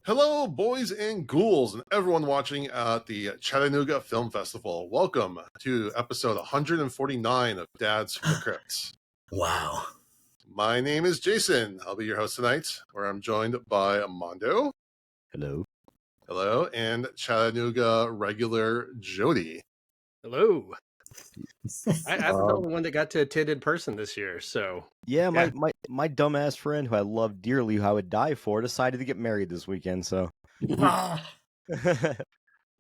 Hello, boys and ghouls, and everyone watching at the Chattanooga Film Festival. Welcome to episode 149 of Dads from the Crypt. Wow. My name is Jason. I'll be your host tonight, where I'm joined by Mondo. Hello. Hello, and Chattanooga regular Jody. Hello. I'm the only one that got to attend in person this year, so Yeah, my dumbass friend who I love dearly, who I would die for, decided to get married this weekend. So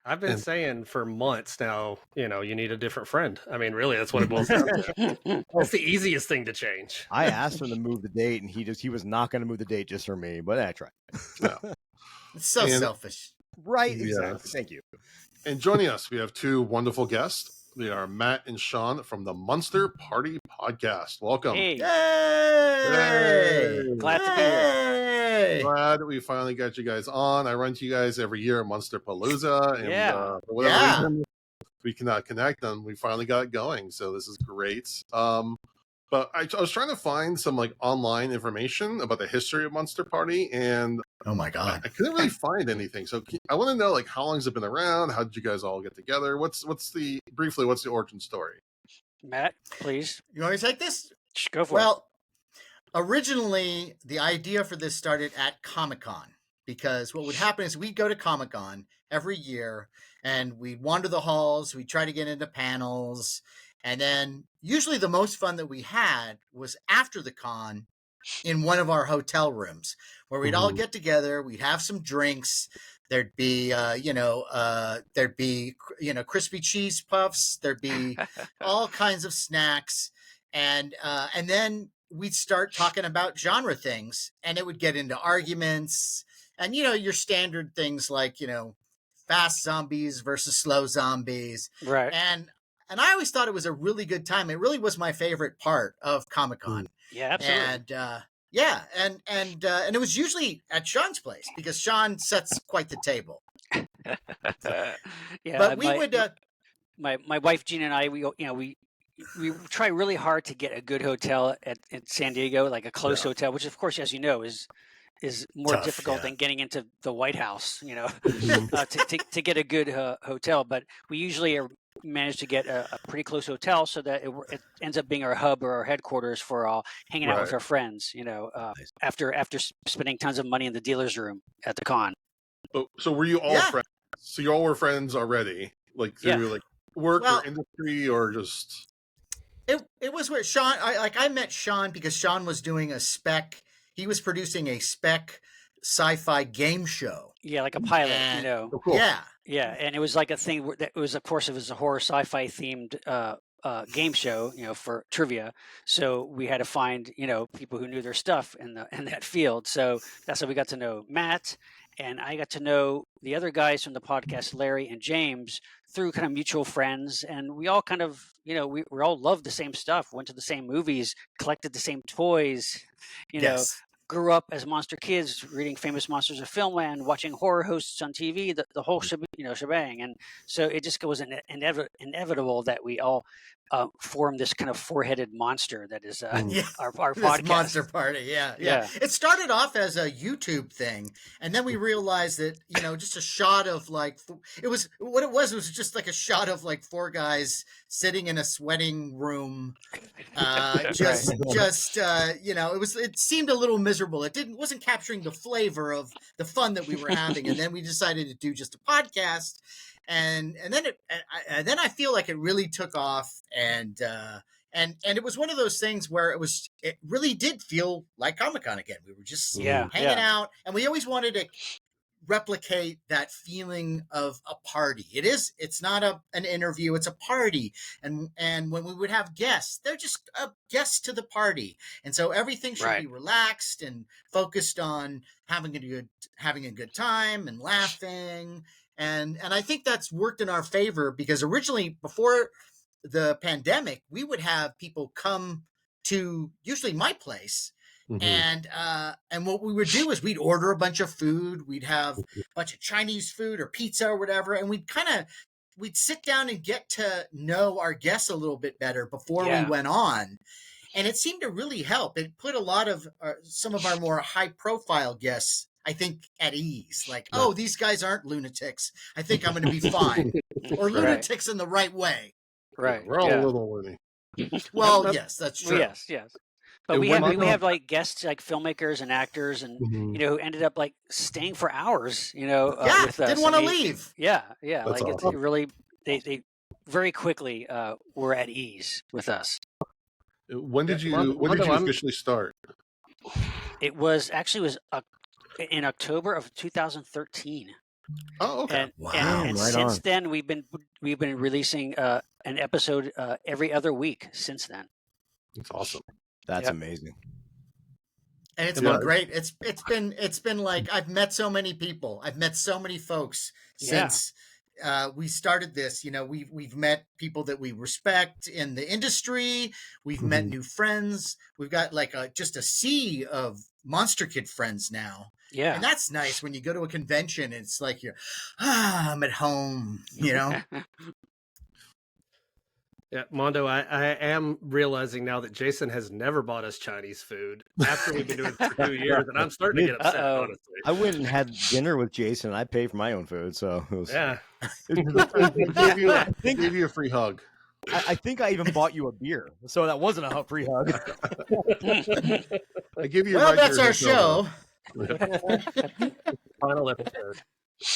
I've been saying for months now, you need a different friend. I mean, really, that's what it boils down to. That's the easiest thing to change. I asked him to move the date, and he was not going to move the date just for me. But I tried. No. It's so selfish. Right? Yeah. Exactly. Thank you. And joining us, we have two wonderful guests. They are Matt and Shawn from the Monster Party Podcast. Welcome. Hey, Yay! glad to be here. Yay! Glad we finally got you guys on. I run to you guys every year at Monster Palooza, and Yeah. for whatever reason, we cannot connect, and we finally got it going. So this is great. But I was trying to find some online information about the history of Monster Party, and Oh my God. I couldn't really find anything. So I want to know how long has it been around? How did you guys all get together? What's the origin story? Matt, please You want me to take this? go for it. Well, originally, the idea for this started at Comic-Con, because what would happen is we'd go to Comic-Con every year and we'd wander the halls, we'd try to get into panels, and then usually the most fun that we had was after the con in one of our hotel rooms where we'd all get together, we'd have some drinks, there'd be crispy cheese puffs, there'd be all kinds of snacks, and then we'd start talking about genre things, and it would get into arguments and your standard things like fast zombies versus slow zombies, Right. and I always thought it was a really good time. It really was my favorite part of Comic-Con. Yeah, absolutely. And it was usually at Shawn's place because Shawn sets quite the table. Yeah, But we would my wife Gina and I we try really hard to get a good hotel in San Diego, like a close hotel, which of course, as you know, is more Tough, difficult yeah. than getting into the White House, to get a good hotel. But we usually manage to get a pretty close hotel so that it ends up being our hub or our headquarters for hanging out with our friends, after spending tons of money in the dealer's room at the con. So were you all friends? So you all were friends already, through work or industry, or just? It was where Shawn. I met Shawn because Shawn was doing a spec. He was producing a spec sci-fi game show. Yeah, like a pilot, And- Oh, cool. Yeah. Yeah, and it was like a thing that was, of course, it was a horror sci-fi themed game show, for trivia. So we had to find, people who knew their stuff in that field. So that's how we got to know Matt, and I got to know the other guys from the podcast, Larry and James, through kind of mutual friends, and we all kind of, we all loved the same stuff, went to the same movies, collected the same toys, Yes. grew up as monster kids, reading famous monsters of Filmland, watching horror hosts on TV, the whole shebang. And so it just was inevitable that we all form this kind of four-headed monster that is our This podcast. Monster Party, yeah. It started off as a YouTube thing, and then we realized that just a shot of it was just like a shot of four guys sitting in a sweating room. It seemed a little miserable. It wasn't capturing the flavor of the fun that we were having, and then we decided to do just a podcast. And then I feel like it really took off, and it was one of those things where it really did feel like Comic-Con again. We were just hanging out, and we always wanted to replicate that feeling of a party. It's not an interview, it's a party. And when we would have guests, they're just guests to the party. And so everything should be relaxed and focused on having a good time and laughing. And I think that's worked in our favor because originally, before the pandemic, we would have people come to usually my place. And what we would do is we'd order a bunch of food. We'd have a bunch of Chinese food or pizza or whatever. And we'd sit down and get to know our guests a little bit better before we went on. And it seemed to really help. It put a lot of some of our more high profile guests I think, at ease. Like, No. oh, these guys aren't lunatics. I think I'm going to be fine. Or lunatics in the right way. Right. We're all yeah. a little loony. Well, Yep. yes, that's Well, true. yes. But And we when have did- like guests like filmmakers and actors and Mhm. who ended up like staying for hours, with us. Didn't want to leave. Yeah. That's Like awesome. it really they very quickly were at ease with us. When did Yeah, you Mondo, I'm- officially start? It was in October of 2013. Oh, okay. And, Wow. and Right since on. then we've been releasing an episode every other week since then. It's awesome. That's Yep. amazing. And it's Yeah. been great. It's been like, I've met so many people. I've met so many folks Yeah. since we started this. We've met people that we respect in the industry. We've met Mhm. new friends. We've got like just a sea of Monster Kid friends now. Yeah. And that's nice when you go to a convention and it's like I'm at home, Yeah, Mondo, I am realizing now that Jason has never bought us Chinese food after we've been doing it for 2 years, and I'm starting to get upset, Uh-oh. honestly. I went and had dinner with Jason. I paid for my own food, so it was, Yeah. I gave you a free hug. I think I even bought you a beer, so that wasn't a free hug. I give you. a well, that's regular our show. Final episode.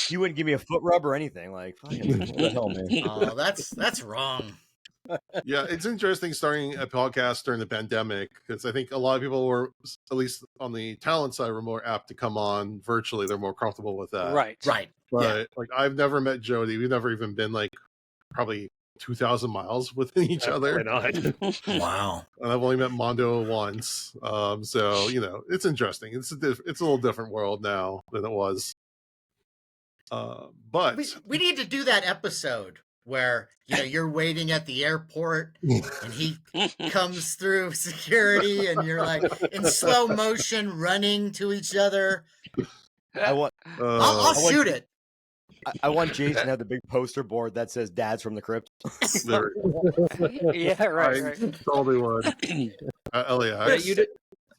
You wouldn't give me a foot rub or anything. Like, fucking, what the hell, man? Oh, that's wrong. Yeah, it's interesting starting a podcast during the pandemic because I think a lot of people were, at least on the talent side, were more apt to come on virtually. They're more comfortable with that. Right. But like, I've never met Jody. We've never even been like probably 2,000 miles within each other. Why not? Wow. And I've only met Mondo once. So it's interesting. It's a little different world now than it was. But We need to do that episode where you're waiting at the airport and he comes through security and you're like in slow motion running to each other. I want I'll shoot it. I want Jason to have the big poster board that says "Dad's from the Crypt." there, Yeah. Right. I totally would. LAX. Yeah,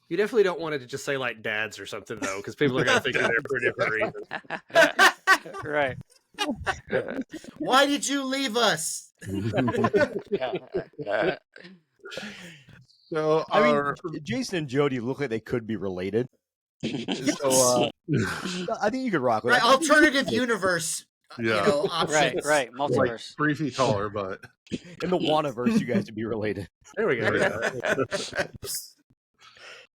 you definitely don't want it to just say like dads or something though, because people are going to think you're there for a different reason. Right. Why did you leave us? So I mean, our, Jason and Jody look like they could be related. So I think you could rock with Right, that. alternative universe. Yeah. Options. Right. like Multiverse. 3 feet taller, but In the Wannaverse, you guys would be related. There we go.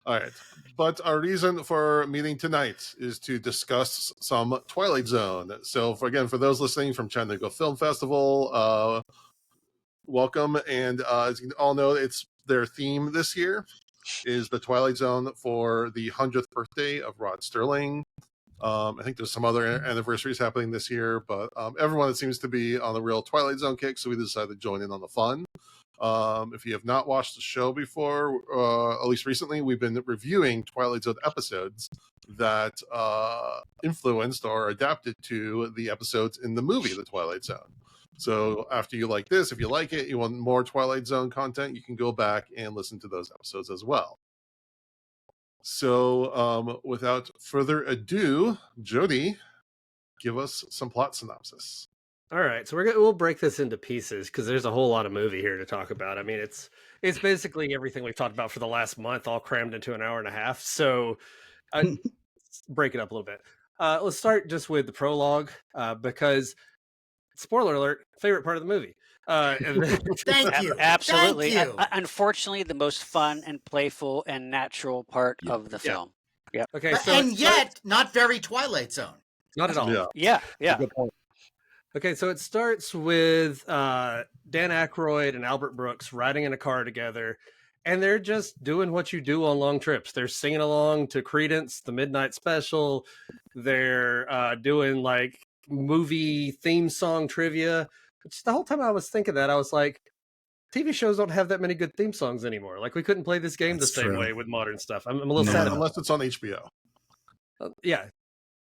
all right. But our reason for meeting tonight is to discuss some Twilight Zone. So for those listening from Chattanooga Film Festival, welcome. And as you all know, it's their theme this year is the Twilight Zone for the 100th birthday of Rod Serling. I think there's some other anniversaries happening this year, but everyone seems to be on the real Twilight Zone kick, so we decided to join in on the fun. If you have not watched the show before, at least recently, we've been reviewing Twilight Zone episodes that influenced or adapted to the episodes in the movie The Twilight Zone. So after you like this, if you like it, you want more Twilight Zone content, you can go back and listen to those episodes as well. So without further ado, Jody, give us some plot synopsis. All right, so we'll break this into pieces because there's a whole lot of movie here to talk about. I mean, it's basically everything we've talked about for the last month, all crammed into an hour and a half. So break it up a little bit. Let's start just with the prologue because, spoiler alert, favorite part of the movie. Thank you. Absolutely. Thank you. Unfortunately, the most fun and playful and natural part of the film. Okay, But- so and yet, not very Twilight Zone. not at all. Yeah. Yeah. Good point. Okay, so it starts with Dan Aykroyd and Albert Brooks riding in a car together, and they're just doing what you do on long trips. They're singing along to Creedence, the Midnight Special. They're doing like movie theme song trivia. Which the whole time I was thinking that, I was like, TV shows don't have that many good theme songs anymore. Like, we couldn't play this game That's the same true. way with modern stuff. I'm a little No. sad about Unless it's on HBO. yeah.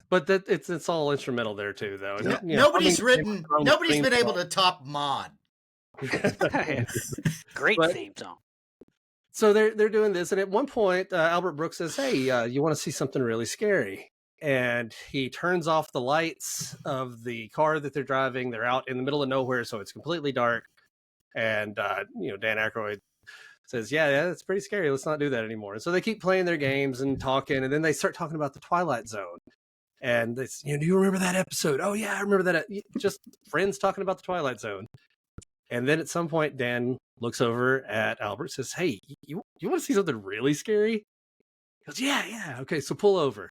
But it's all instrumental there too, though. And, Yeah. you know, Nobody's I mean, written. Nobody's been able to top Mod. Great But- theme song. So they're doing this, and at one point, Albert Brooks says, "Hey, you want to see something really scary?" and he turns off the lights of the car that they're driving. They're out in the middle of nowhere, so it's completely dark. And Dan Aykroyd says, yeah, it's pretty scary. Let's not do that anymore. And so they keep playing their games and talking, and then they start talking about the Twilight Zone. And they say, do you remember that episode? Oh, yeah, I remember that. Just friends talking about the Twilight Zone. And then at some point, Dan looks over at Albert, says, hey, you want to see something really scary? He goes, yeah. Okay, so pull over.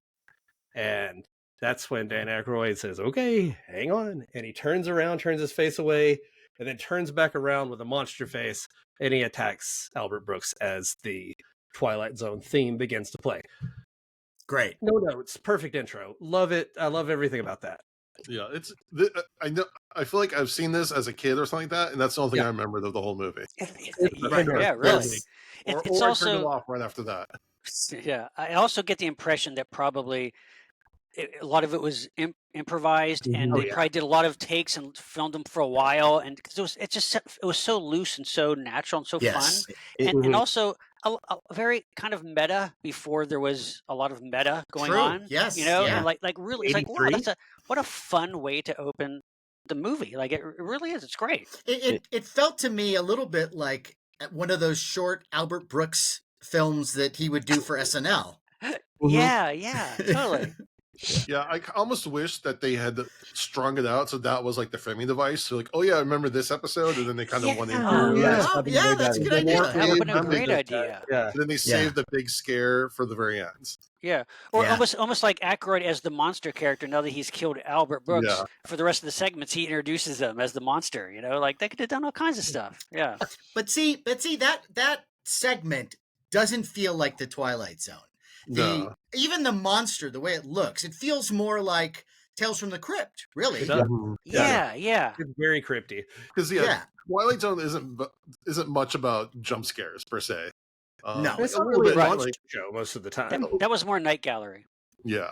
And that's when Dan Aykroyd says, okay, hang on. And he turns around, turns his face away, and then turns back around with a monster face, and he attacks Albert Brooks as the Twilight Zone theme begins to play. Great. No notes. Perfect intro. Love it. I love everything about that. Yeah, I know. I feel like I've seen this as a kid or something like that, and that's the only thing I remember of the whole movie. Right. Yeah, really. Or It's I also turned it off right after that. Yeah, I also get the impression that probably a lot of it was improvised, and they probably did a lot of takes and filmed them for a while, and because it was so loose and so natural and so fun, and also a very kind of meta before there was a lot of meta going on. Yes, and like really, it's like, wow, 83? what a fun way to open the movie. Like it really is. It's great. It felt to me a little bit like one of those short Albert Brooks films that he would do for SNL. Yeah, totally. Yeah, I almost wish that they had strung it out so that was like the framing device. So like, oh yeah, I remember this episode, and then they kind of went into That's a good idea. That would have been a great idea. Yeah. And then they saved the big scare for the very end. Yeah, or almost like Aykroyd as the monster character. Now that he's killed Albert Brooks, for the rest of the segments, he introduces them as the monster. Like they could have done all kinds of stuff. Yeah, but see that segment doesn't feel like the Twilight Zone. Even the monster, the way it looks, it feels more like Tales from the Crypt. Really? Yeah. It's very crypty. Because Twilight Zone isn't much about jump scares per se. No, it's a not little really bit a like show most of the time. That was more Night Gallery. Yeah.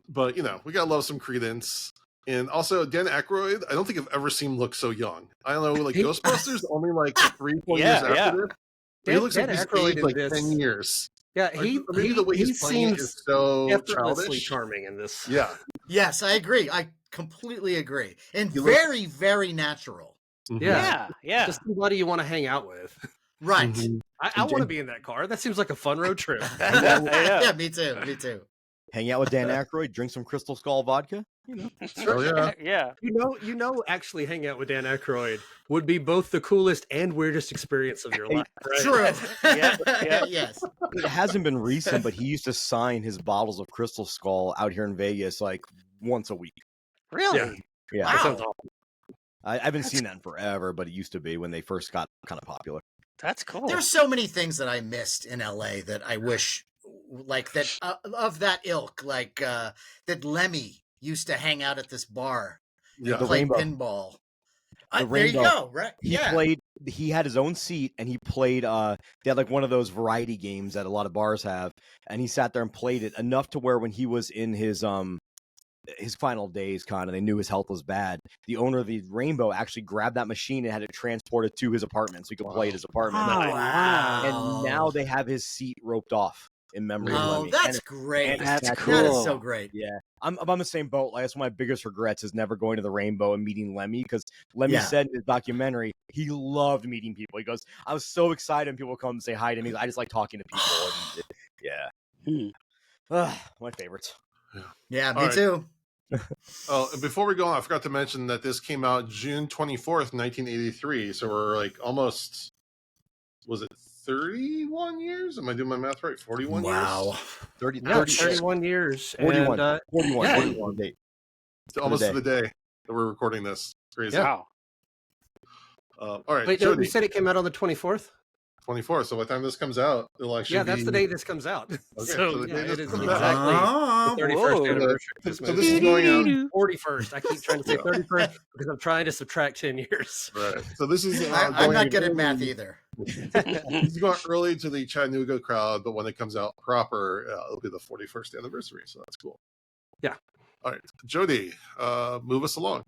But we gotta love some Credence. And also Dan Aykroyd, I don't think I've ever seen him look so young. I don't know, like Ghostbusters only like 3-4 years after this. He looks like he's aged like 10 years. Yeah, the way he's playing it is so effortlessly childish. charming in this. Yeah. Yes, I agree. I completely agree. And very, very natural. Yeah. Just somebody you want to hang out with. Right. I want to be in that car. That seems like a fun road trip. Yeah, me too. Hang out with Dan Aykroyd, drink some Crystal Skull vodka. Yeah. Actually hanging out with Dan Aykroyd would be both the coolest and weirdest experience of your life. Right? True. Yes. It hasn't been recent, but he used to sign his bottles of Crystal Skull out here in Vegas like once a week. Really? Yeah. Wow. That sounds awesome. I haven't seen that in forever, but it used to be when they first got kind of popular. That's cool. There's so many things that I missed in LA that I wish, like that of that ilk, like that Lemmy used to hang out at this bar and play pinball. There you go. Right? He had his own seat and he played. They had like one of those variety games that a lot of bars have, and he sat there and played it enough to where when he was in his final days, kind of, they knew his health was bad. The owner of the Rainbow actually grabbed that machine and had it transported to his apartment so he could play at his apartment. Oh, wow. And now they have his seat roped off in memory of Lemmy. That's great. That's cool. That is so great. Yeah. I'm on the same boat. Like, that's one of my biggest regrets is never going to the Rainbow and meeting Lemmy, because Lemmy said in his documentary he loved meeting people. He goes, I was so excited when people come and say hi to me. I just like talking to people. My favorites. Yeah, me too. Oh, and before we go on, I forgot to mention that this came out June 24th, 1983. So we're like almost, was it 31 years? Am I doing my math right? 41 years? 31 years. 41. And, 41 date. Almost to the day that we're recording this. Crazy. Wow. All right. Wait, Jody, you said it came out on the 24th? 24th. So by the time this comes out, it'll actually that's the day this comes out. Okay, So the day it this is comes exactly out. the 31st anniversary. So this is going on 41st. I keep trying to say 31st because I'm trying to subtract 10 years. Right. So this is I'm not good at math either. This is going early to the Chattanooga crowd, but when it comes out proper, it'll be the 41st anniversary. So that's cool. Yeah. All right, Jody, move us along.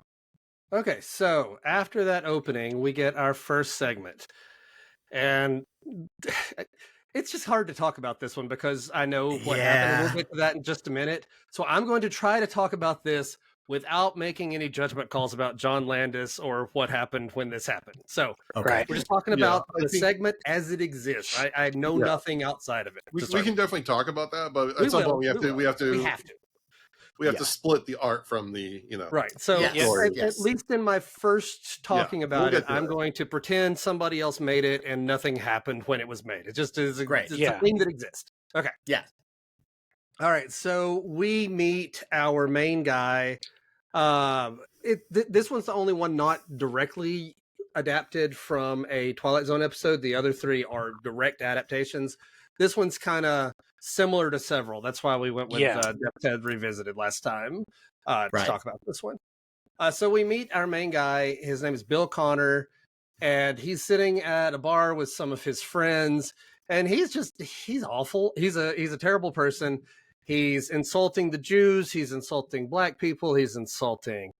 Okay, so after that opening, we get our first segment. And it's just hard to talk about this one because I know what happened, and we'll get to that in just a minute. So I'm going to try to talk about this without making any judgment calls about John Landis or what happened when this happened. So Right. we're just talking Yeah, about I the think- segment as it exists. I know Yeah. nothing outside of it. We to start can with. definitely talk about that, but We at some will, point we have to we have Yeah. to split the art from the Right. So Yes, story. yes. at least in my first talking about we'll it, get to I'm that. going to pretend somebody else made it and nothing happened when it was made. It just is Great. it's Yeah. a thing that exists. Okay. Yeah. All right. So we meet our main guy. This one's the only one not directly adapted from a Twilight Zone episode. The other three are direct adaptations. This one's kind of similar to several. That's why we went with Depth Head Revisited last time to talk about this one. So we meet our main guy. His name is Bill Connor, and he's sitting at a bar with some of his friends, and he's awful. He's a terrible person. He's insulting the Jews. He's insulting black people. He's insulting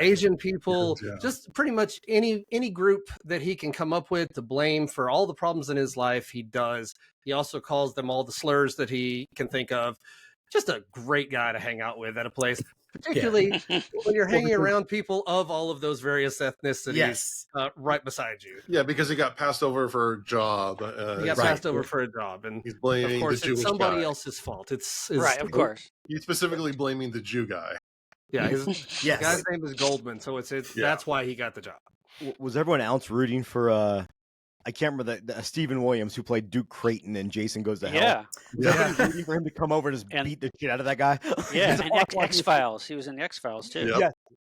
Asian people. Yeah. Just pretty much any group that he can come up with to blame for all the problems in his life, he does. He also calls them all the slurs that he can think of. Just a great guy to hang out with at a place, particularly when you're hanging around people of all of those various ethnicities. Yes. Right beside you. Yeah, because he got passed over for a job. He got passed over for a job, and he's blaming of course the Jewish it's somebody guy. else's fault. It's Right, of course. He's specifically blaming the Jew guy. Yeah, the Yes. guy's name is Goldman, so that's why he got the job. Was everyone else rooting for I can't remember the Stephen Williams who played Duke Creighton in Jason Goes to Hell? Yeah. Was everybody rooting for him to come over and just beat the shit out of that guy? Yeah, and X-Files. He was in the X-Files too. Yep.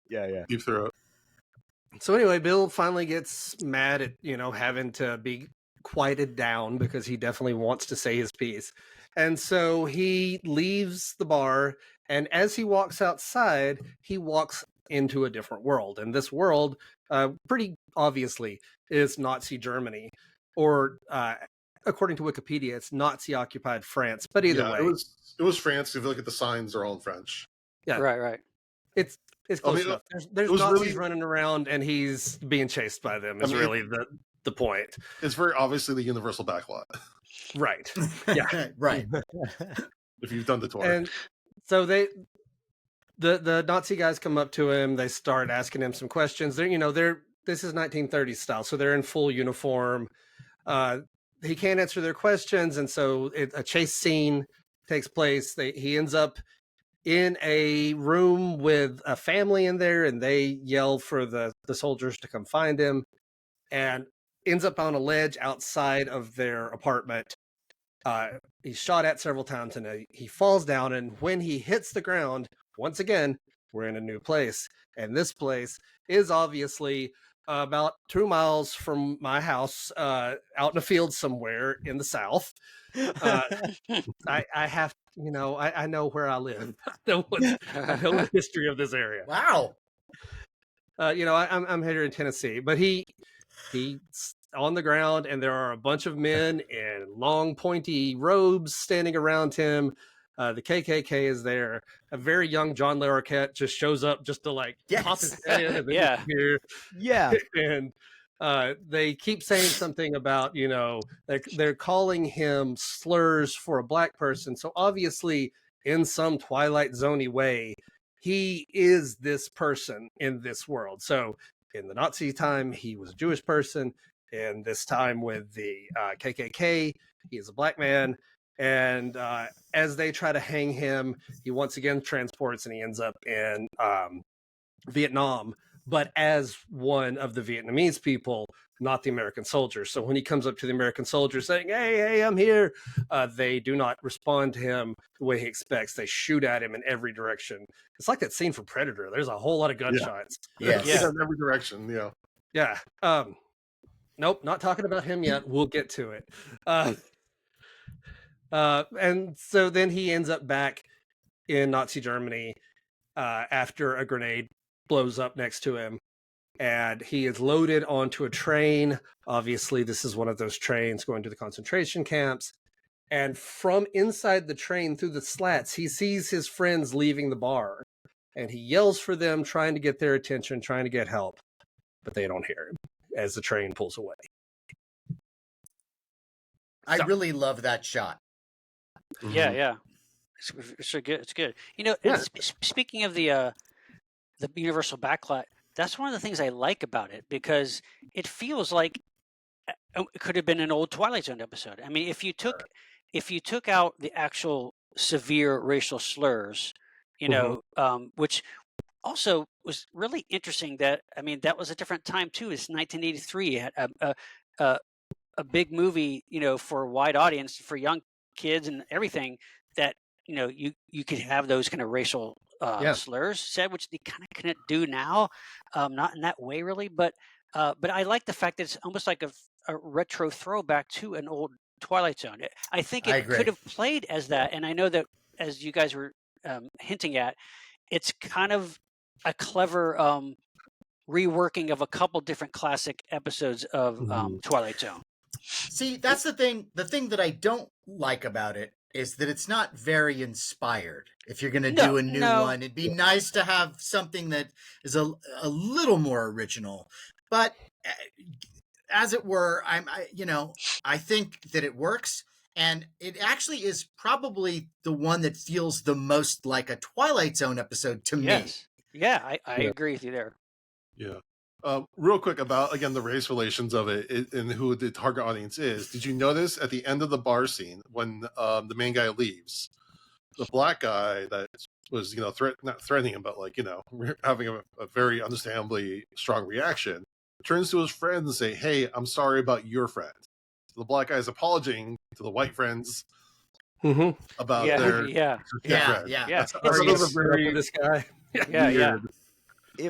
Yeah. Deep throat. So anyway, Bill finally gets mad at, having to be quieted down because he definitely wants to say his piece. And so he leaves the bar, and as he walks outside, he walks into a different world. And this world, pretty obviously, is Nazi Germany, or according to Wikipedia, it's Nazi-occupied France. But either way, it was France. If you look at the signs, they're all in French. Yeah, right. It's close enough. There's Nazis running around, and he's being chased by them. Is really the point. It's very obviously the Universal backlot. Right. Yeah. Right. If you've done the tour. And so the Nazi guys come up to him. They start asking him some questions. This is 1930s style, so they're in full uniform. He can't answer their questions, and so a chase scene takes place. He ends up in a room with a family in there, and they yell for the soldiers to come find him, and ends up on a ledge outside of their apartment. He's shot at several times, and he falls down, and when he hits the ground, once again, we're in a new place. And this place is obviously about 2 miles from my house, out in a field somewhere in the South. I have, I know where I live. I know the history of this area. Wow. I'm here in Tennessee, but he's on the ground, and there are a bunch of men in long, pointy robes standing around him. The KKK is there. A very young John Larroquette just shows up just to pop his head in and Yeah. disappear. Yeah. And they keep saying something about, they're calling him slurs for a black person. So obviously, in some Twilight Zone-y way, he is this person in this world. So in the Nazi time, he was a Jewish person. In this time with the KKK, he is a black man. And as they try to hang him, he once again transports, and he ends up in Vietnam, but as one of the Vietnamese people, not the American soldiers. So when he comes up to the American soldiers saying, hey, I'm here, they do not respond to him the way he expects. They shoot at him in every direction. It's like that scene from Predator. There's a whole lot of gunshots. Yes. Yeah, in every direction. Yeah. Yeah. Nope, not talking about him yet. We'll get to it. And so then he ends up back in Nazi Germany after a grenade blows up next to him, and he is loaded onto a train. Obviously, this is one of those trains going to the concentration camps. And from inside the train through the slats, he sees his friends leaving the bar, and he yells for them, trying to get their attention, trying to get help, but they don't hear him as the train pulls away. I So- really love that shot. Yeah, Mhm. yeah. It's so good. It's good. You know, Yeah. and speaking of the universal backlight, that's one of the things I like about it because it feels like it could have been an old Twilight Zone episode. I mean, if you took out the actual severe racial slurs, you know, which also was really interesting. That I mean, that was a different time too. It's 1983. It had a, a big movie, you know, for a wide audience, for young kids and everything. That you know, you could have those kind of racial Yeah. slurs said, which they kind of couldn't do now, not in that way really. But I like the fact that it's almost like a retro throwback to an old Twilight Zone. I think I it could agree. have played as that, and I know that as you guys were hinting at, it's kind of a clever reworking of a couple different classic episodes of Twilight Zone. See, that's the thing. The thing that I don't like about it is that it's not very inspired. If you're going to do a new one, it'd be nice to have something that is a little more original. But as it were, I think that it works. And it actually is probably the one that feels the most like a Twilight Zone episode to me. Yes. Yeah, I agree with you there. Yeah. Real quick about, again, the race relations of it and who the target audience is. Did you notice at the end of the bar scene when the main guy leaves, the black guy that was, you know, not threatening him, but like, you know, having a very understandably strong reaction, turns to his friends and say, "Hey, I'm sorry about your friend." So the black guy is apologizing to the white friends about their yeah. friend. Yeah. Yeah. That was a very this guy. Yeah, yeah. weird.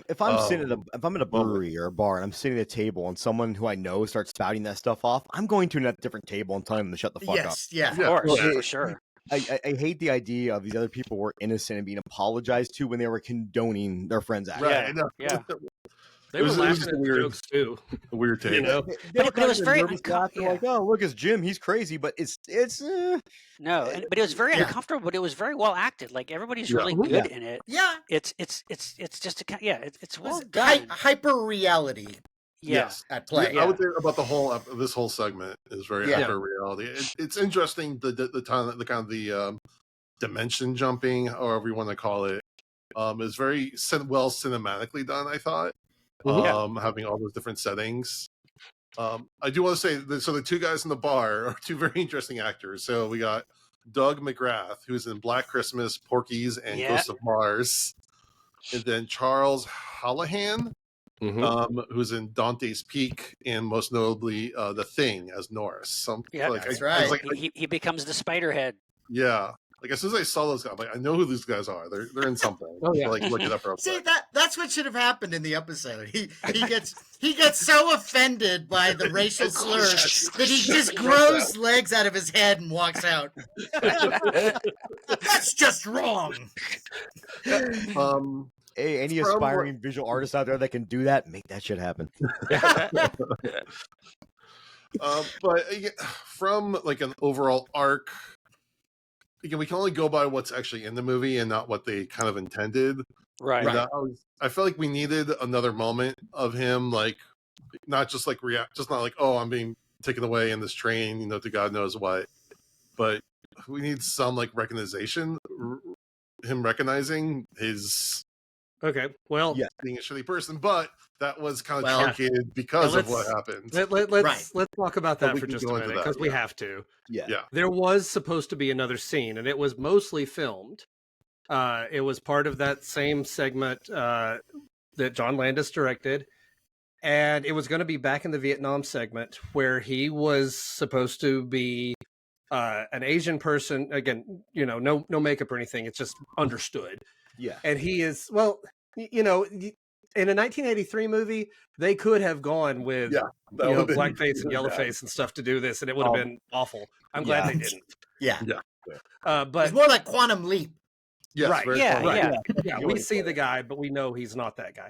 If I'm sitting at if I'm at a brewery or a bar and I'm sitting at a table and someone who I know starts spouting that stuff off, I'm going to a different table and telling them to shut the fuck up. Yes, yeah. Of course, Well, for sure. I hate the idea of these other people were innocent and being apologized to when they were condoning their friends' actions. Right. Yeah. They were was laughing just at a the weird- jokes too. A weird take. You know, But it was very like, oh, look, it's Jim. He's crazy, but it's No, but it was very Yeah. uncomfortable, but it was very well acted. Like everybody's Yeah. really good in it. Yeah. It's just it's well It's done. hyper reality Yeah. Yes. at play. I would say about the whole this whole segment is very Yeah. hyper reality. It's interesting the kind of the dimension jumping, however you want to call it, is very well cinematically done. I thought, having all those different settings. I do want to say that, so the two guys in the bar are two very interesting actors. So we got Doug McGrath, who's in Black Christmas, Porky's, and Ghosts of Mars, and then Charles Hallahan, who's in Dante's Peak, and most notably The Thing as Norris. That's right. He becomes the Spiderhead. Yeah. Like as soon as I saw those guys, I'm like, I know who these guys are. They're in something. Oh, yeah. Like look it up real See, quick. that's what should have happened in the episode. He gets so offended by the racial slurs that he just grows legs out of his head and walks out. That's just wrong. Hey, any aspiring visual artists out there that can do that, make that shit happen. But from like an overall arc, again, we can only go by what's actually in the movie and not what they kind of intended. Right. And I felt like we needed another moment of him, like not just like just not like, oh, I'm being taken away in this train, you know, to God knows what. But we need some like recognition, him recognizing his being a shitty person, but that was kind of truncated because of what happened. Let's talk about that we for can just a go into minute, that, because we have to. Yeah. There was supposed to be another scene, and it was mostly filmed. It was part of that same segment that John Landis directed, and it was going to be back in the Vietnam segment where he was supposed to be an Asian person. Again, you know, no makeup or anything. It's just understood. Yeah. And he is, well, you know, in a 1983 movie, they could have gone with blackface and yellowface and stuff to do this, and it would have been awful. I'm glad they didn't. Yeah. But it's more like Quantum Leap. Yes, right. Yeah. We see the guy, but we know he's not that guy.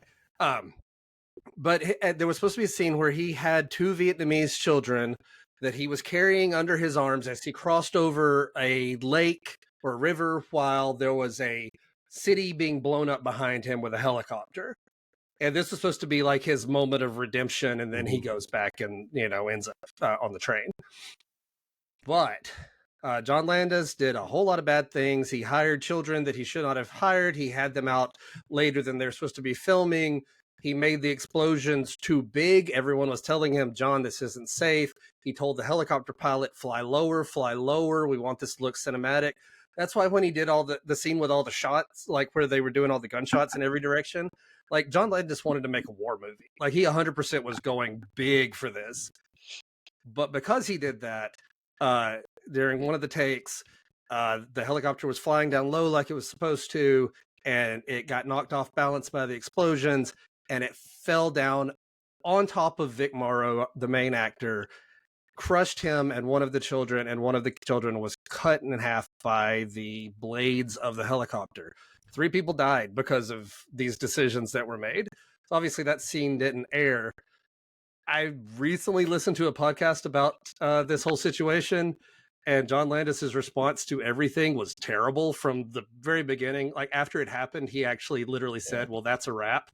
But there was supposed to be a scene where he had two Vietnamese children that he was carrying under his arms as he crossed over a lake or a river while there was a city being blown up behind him with a helicopter. And this was supposed to be like his moment of redemption, and then he goes back and, you know, ends up on the train. But John Landis did a whole lot of bad things. He hired children that he should not have hired. He had them out later than they're supposed to be filming. He made the explosions too big. Everyone was telling him, John, this isn't safe. He told the helicopter pilot, fly lower, fly lower. We want this to look cinematic. That's why when he did all the scene with all the shots, like where they were doing all the gunshots in every direction, like John Landis wanted to make a war movie. Like he 100% was going big for this. But because he did that, during one of the takes, the helicopter was flying down low like it was supposed to, and it got knocked off balance by the explosions, and it fell down on top of Vic Morrow, the main actor, crushed him and one of the children, and one of the children was cut in half by the blades of the helicopter. 3 people died because of these decisions that were made. So obviously that scene didn't air. I recently listened to a podcast about this whole situation, and John Landis's response to everything was terrible from the very beginning. Like after it happened, he actually literally said, "Well, that's a wrap."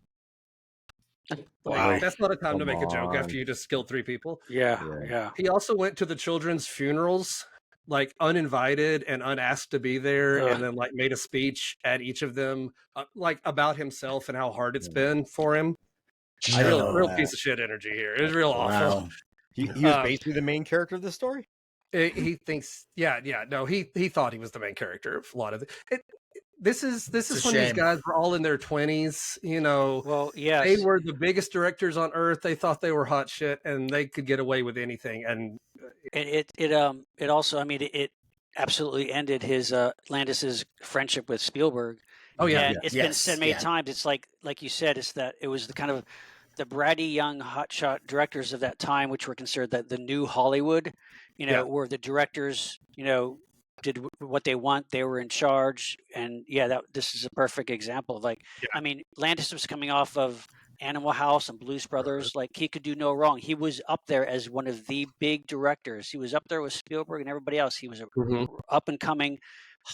Like, that's not a time to make a joke after you just killed 3 people. Yeah. He also went to the children's funerals, like uninvited and unasked to be there, and then like made a speech at each of them, like about himself and how hard it's been for him. Real piece of shit energy here. It was real awful. He was basically the main character of the story. He thinks, no, he thought he was the main character of a lot of it. This is when these guys were all in their 20s, you know. Well, yes. They were the biggest directors on earth. They thought they were hot shit and they could get away with anything. And it also, I mean, it absolutely ended his Landis's friendship with Spielberg. Oh yeah. And it's been said many times. It's like you said, it's that it was the kind of the bratty young hotshot directors of that time, which were considered the new Hollywood, where the directors, did what they want. They were in charge. And this is a perfect example of I mean, Landis was coming off of Animal House and Blues Brothers. Like he could do no wrong. He was up there as one of the big directors. He was up there with Spielberg and everybody else. He was a up and coming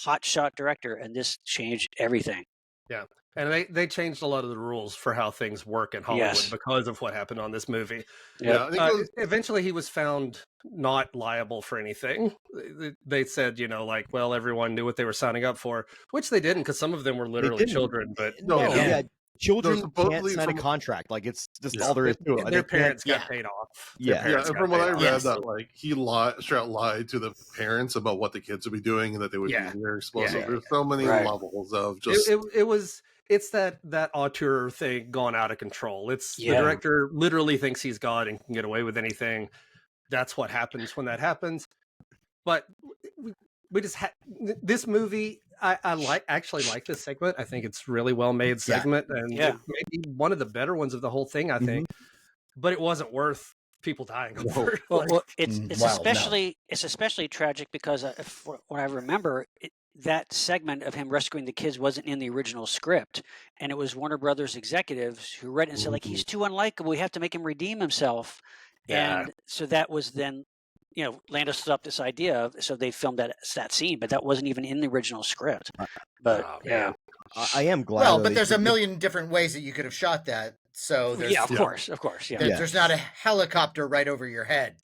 hotshot director, and this changed everything. Yeah. And they changed a lot of the rules for how things work in Hollywood because of what happened on this movie. Yeah. Eventually he was found not liable for anything. They said, well, everyone knew what they were signing up for, which they didn't, because some of them were literally children. But children can't sign a contract. Like it's just all there is to it. Their parents got paid off. And from what I read, that like he straight lied to the parents about what the kids would be doing and that they would be very explosive. There's so many levels of just it's that auteur thing gone out of control. It's the director literally thinks he's God and can get away with anything. That's what happens when that happens. But we just this movie. I actually like this segment. I think it's really well made segment, and maybe one of the better ones of the whole thing. I think, but it wasn't worth people dying over. Well, it's especially tragic because when I remember that segment of him rescuing the kids wasn't in the original script, and it was Warner Brothers executives who read it and said he's too unlikable. We have to make him redeem himself, and so that was then. Landis set up this idea, so they filmed that scene, but that wasn't even in the original script. But I am glad. Well, but there's a million different ways that you could have shot that. So there's, of course. There's not a helicopter right over your head.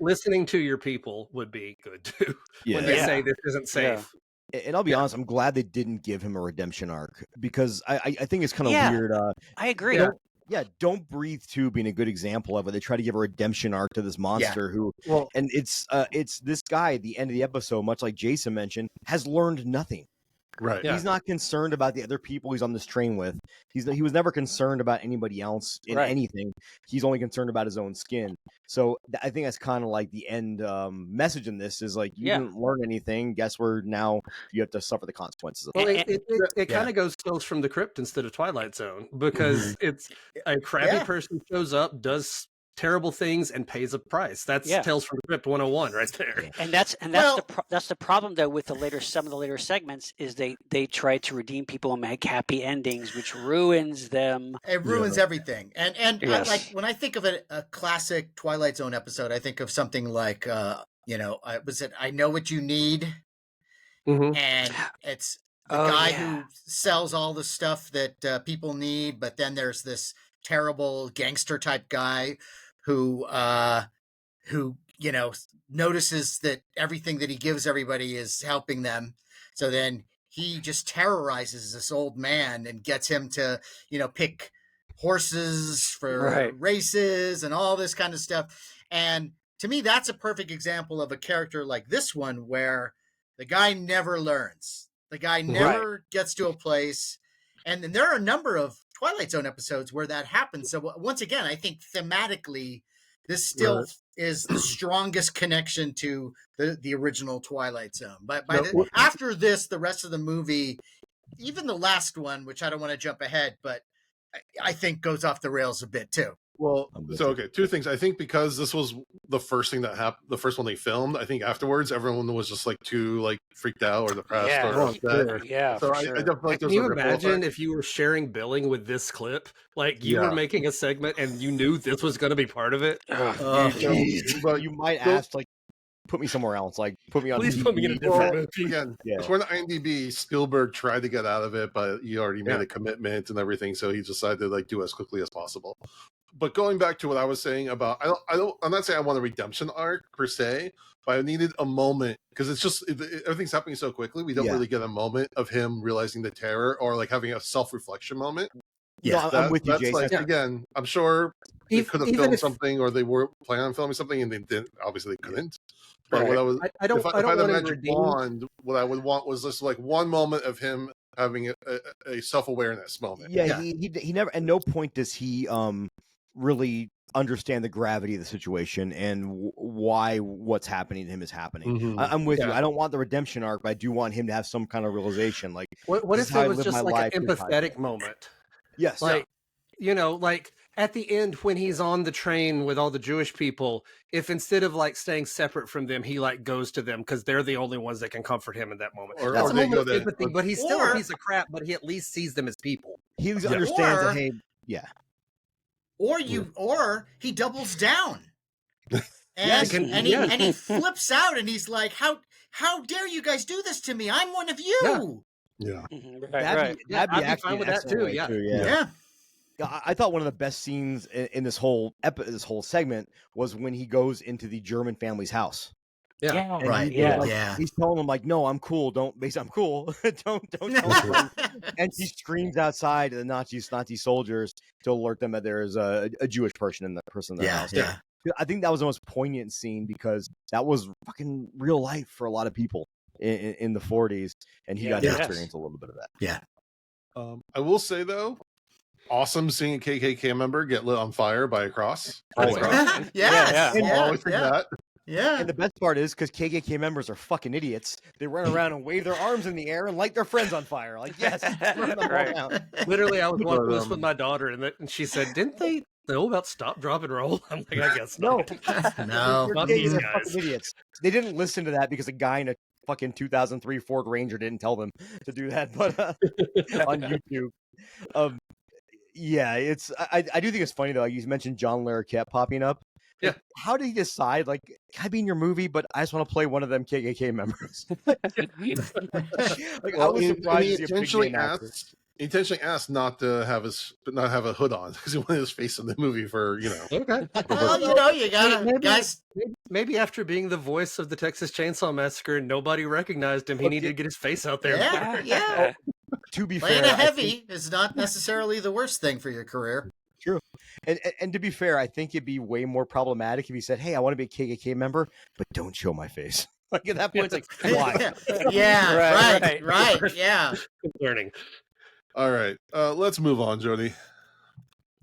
Listening to your people would be good too when they say this isn't safe. And I'll be honest, I'm glad they didn't give him a redemption arc because I think it's kind of weird. I agree. Don't Breathe 2 being a good example of it. They try to give a redemption arc to this monster and it's this guy at the end of the episode, much like Jason mentioned, has learned nothing. Right. He's not concerned about the other people he's on this train with. He was never concerned about anybody else in anything. He's only concerned about his own skin. So I think that's kind of like the end message in this is like, you didn't learn anything. Guess where now you have to suffer the consequences of it. Well, it kind of goes from the Crypt instead of Twilight Zone because it's a crappy person shows up, does terrible things and pays a price. That's Tales from the Crypt 101 right there. And that's the problem though with some of the later segments is they try to redeem people and make happy endings, which ruins them. It ruins everything. And like when I think of a classic Twilight Zone episode, I think of something like I Know What You Need, and it's the guy who sells all the stuff that people need, but then there's this terrible gangster type guy who notices that everything that he gives everybody is helping them. So then he just terrorizes this old man and gets him to, pick horses for races and all this kind of stuff. And to me, that's a perfect example of a character like this one where the guy never learns. The guy never gets to a place. And then there are a number of Twilight Zone episodes where that happens. So once again, I think thematically, this still is the strongest connection to the original Twilight Zone. But after this, the rest of the movie, even the last one, which I don't want to jump ahead, but I think goes off the rails a bit too. Well, so okay, two things. I think because this was the first thing that happened, the first one they filmed, I think afterwards everyone was just too freaked out or depressed or upset. Yeah, so sure. I definitely Can you imagine if you were sharing billing with this clip? Like you were making a segment and you knew this was going to be part of it. But you might ask, put me somewhere else. Put me on. Please put me in a different movie. Again, for the IMDb, Spielberg tried to get out of it, but he already made a commitment and everything, so he decided to do as quickly as possible. But going back to what I was saying about, I'm not saying I want a redemption arc per se, but I needed a moment because it's just everything's happening so quickly. We don't really get a moment of him realizing the terror or having a self-reflection moment. Yeah, I'm with you, Jason. Again, I'm sure they could have filmed something, or they were planning on filming something, and they didn't. Obviously, they couldn't. But what I was, if I had a magic wand, what I would want was just one moment of him having a self-awareness moment. Yeah, he never. At no point does he really understand the gravity of the situation and why what's happening to him is happening. Mm-hmm. I'm with you. I don't want the redemption arc, but I do want him to have some kind of realization. What if it was just an empathetic moment? Yes. At the end when he's on the train with all the Jewish people, if instead of staying separate from them, he goes to them because they're the only ones that can comfort him in that moment. That's a moment of empathy, but he's still a piece of crap, but he at least sees them as people. He understands that, hey, Or he doubles down. And he flips out and he's like, how dare you guys do this to me? I'm one of you. Yeah. That'd be I'd be fine with that too. Yeah. I thought one of the best scenes in this whole segment was when he goes into the German family's house. Yeah. Right. He's telling them no, I'm cool. I'm cool. don't tell them. And he screams outside at the Nazi soldiers to alert them that there is a Jewish person in the house. Yeah. I think that was the most poignant scene because that was fucking real life for a lot of people in the 40s, and he got to experience a little bit of that. Yeah. I will say though, awesome seeing a KKK member get lit on fire by a cross. Always think that. Yeah. And the best part is because KKK members are fucking idiots. They run around and wave their arms in the air and light their friends on fire. Yes. Literally, I was walking this with my daughter, and she said, "Didn't they know about stop, drop, and roll?" I'm like, I guess not. No. Not these guys. Fucking idiots. They didn't listen to that because a guy in a fucking 2003 Ford Ranger didn't tell them to do that. But on YouTube. I do think it's funny though. You mentioned John Larroquette popping up. Yeah. How did he decide? Can I be in your movie, but I just want to play one of them KKK members? I was surprised. He intentionally asked not to have a hood on because he wanted his face in the movie for Okay. Well, you gotta guys. Maybe after being the voice of the Texas Chainsaw Massacre, nobody recognized him. He needed to get his face out there. Yeah. To be Playing fair, a heavy is not necessarily the worst thing for your career. True. And to be fair, I think it'd be way more problematic if he said, "Hey, I want to be a KKK member, but don't show my face." At that point, it's why? Yeah. Right. Yeah. Learning. All right. Let's move on, Jody.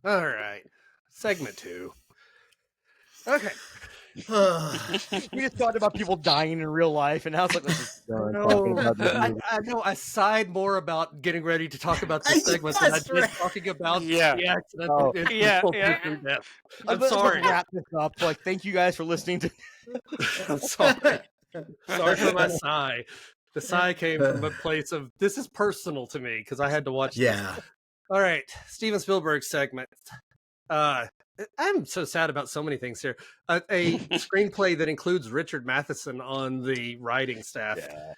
All right. Segment 2. Okay. We just talked about people dying in real life, and now it's I know. I sighed more about getting ready to talk about this segment than I did talking about the accident. I'm sorry. Wrap this up. Thank you guys for listening to. I'm sorry. Sorry for my sigh. The sigh came from a place of this is personal to me because I had to watch. Yeah. This. All right, Steven Spielberg segment. I'm so sad about so many things here. A screenplay that includes Richard Matheson on the writing staff. Yeah.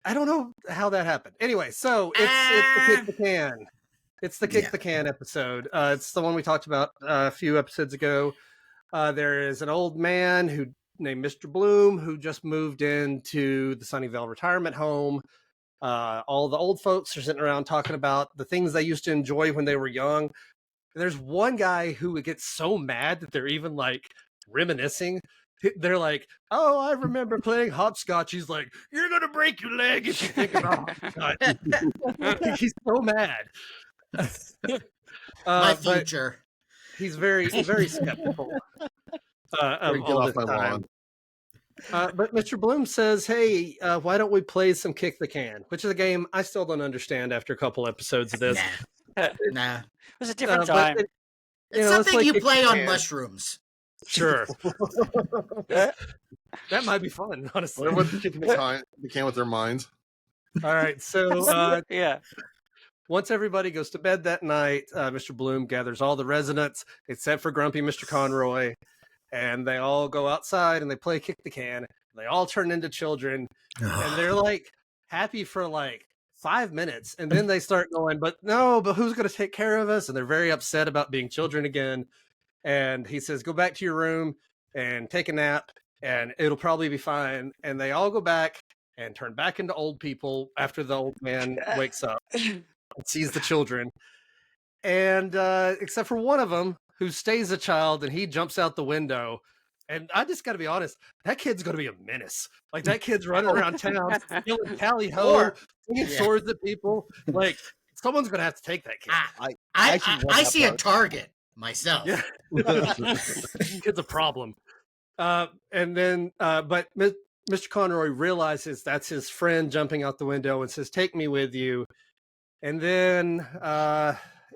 I don't know how that happened. Anyway, so it's the Kick the Can. It's the Kick the Can episode. It's the one we talked about a few episodes ago. There is an old man who named Mr. Bloom who just moved into the Sunnyvale retirement home. All the old folks are sitting around talking about the things they used to enjoy when they were young. There's one guy who gets so mad that they're even like reminiscing. They're like, "Oh, I remember playing hopscotch." He's like, "You're gonna break your leg if you think about hopscotch." He's so mad. My But future. he's very skeptical of Get all off this my time. lawn. But Mr. Bloom says, "Hey, why don't we play some Kick the Can?" Which is a game I still don't understand after a couple episodes of this. Nah. It was a different But time. It's let's something you Kick the play on Can. mushrooms. Sure. That might be fun, honestly. Whatever kicking the can with their minds. All right, so Yeah. once everybody goes to bed that night, Mr. Bloom gathers all the residents, except for grumpy Mr. Conroy, and they all go outside and they play Kick the Can. They all turn into children, and they're like happy for like 5 minutes, and then they start going, but who's going to take care of us? And they're very upset about being children again. And he says, "Go back to your room and take a nap, and it'll probably be fine." And they all go back and turn back into old people after the old man wakes up and sees the children. And except for one of them who stays a child, and he jumps out the window. And I just got to be honest, that kid's going to be a menace. Like, that kid's running around town, yelling tally ho, swinging swords at people. Like, someone's going to have to take that kid. I see a target myself. Yeah. Kid's a problem. And then, but Mr. Conroy realizes that's his friend jumping out the window and says, "Take me with you." And then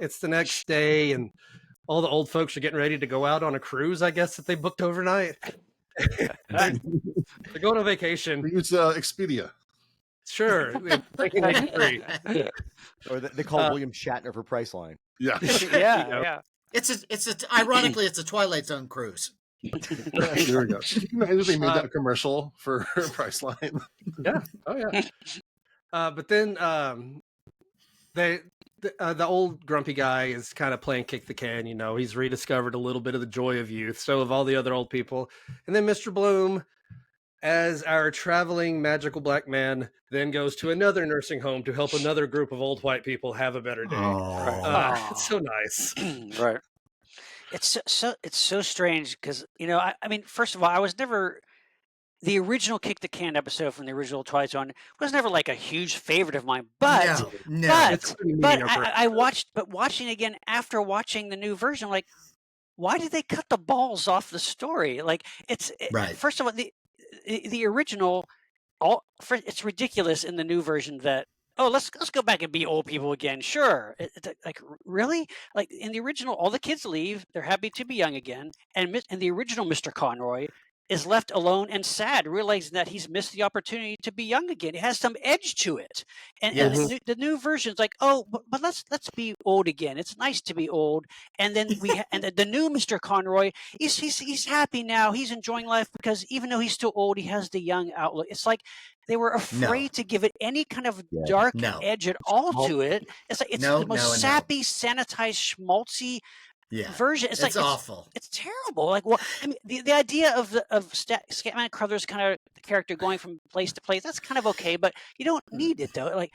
it's the next day, and all the old folks are getting ready to go out on a cruise, I guess, that they booked overnight. They're going on vacation. We use Expedia. Sure. 1983. Or they call William Shatner for Priceline. Yeah. Yeah. Ironically, it's a Twilight Zone cruise. There we go. Imagine they made that commercial for Priceline. Yeah. Oh, yeah. But then the old grumpy guy is kind of playing Kick the Can. He's rediscovered a little bit of the joy of youth. So have all the other old people. And then Mr. Bloom, as our traveling magical black man, then goes to another nursing home to help another group of old white people have a better day. It's so nice. Right. It's so strange because I mean, first of all, I was never the original Kick the Can episode from the original Twilight Zone was never like a huge favorite of mine, but I watched, but watching again after watching the new version, like, why did they cut the balls off the story? Like, first of all, the original, it's ridiculous in the new version that, oh, let's go back and be old people again. Sure. Like, really? Like, in the original, all the kids leave. They're happy to be young again. And the original Mr. Conroy is left alone and sad, realizing that he's missed the opportunity to be young again. It has some edge to it. And, and the new version's like, oh, but let's be old again. It's nice to be old. And then and the new Mr. Conroy, he's happy now. He's enjoying life because even though he's still old, he has the young outlook. It's like they were afraid to give it any kind of dark edge at all to it. It's like the most sappy, sanitized, schmaltzy version. It's like awful. It's terrible. Like, well, I mean, the idea of Scatman Crothers kind of the character going from place to place, that's kind of okay, but you don't need it though. Like,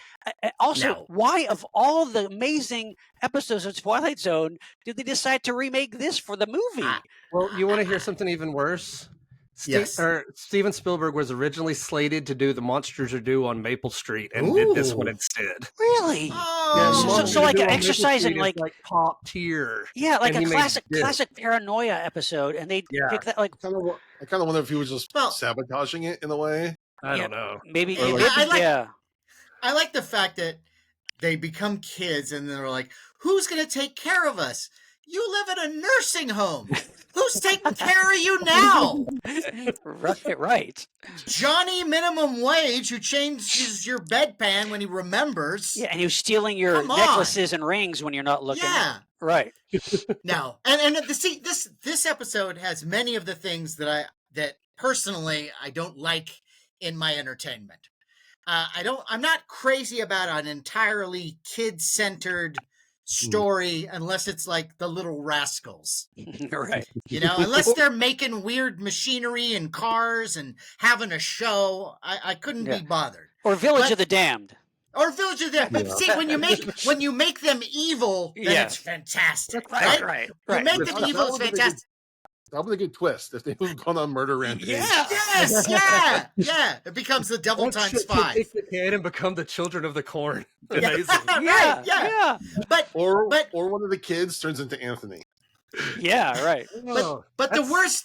why of all the amazing episodes of Twilight Zone did they decide to remake this for the movie? Well, you want to hear something even worse? Steven Spielberg was originally slated to do The Monsters Are Due on Maple Street and did this one instead. Really? Oh. So like an exercise in like top tier. Yeah, like a classic paranoia episode, and they pick that like. I kind of wonder if he was just sabotaging it in a way. I don't know. Maybe. I like the fact that they become kids and they're like, "Who's going to take care of us? You live in a nursing home. Who's taking care of you now?" Right. Johnny minimum wage who changes your bedpan when he remembers. Yeah, and he was stealing your necklaces and rings when you're not looking. Yeah. Right. No. And this episode has many of the things that personally I don't like in my entertainment. I'm not crazy about an entirely kid-centered story unless it's like the Little Rascals. Right. Unless they're making weird machinery and cars and having a show, I couldn't be bothered. Or Village of the Damned. Or Village of the Damned. But see, when you make them evil, then it's fantastic. Right. You make them evil, it's fantastic. That was a good twist if they would have gone on murder rampage. Yes, yeah. It becomes the devil times 5. Take the can and become the children of the corn. Amazing. Right, yeah. But Or one of the kids turns into Anthony. Yeah, right. But the worst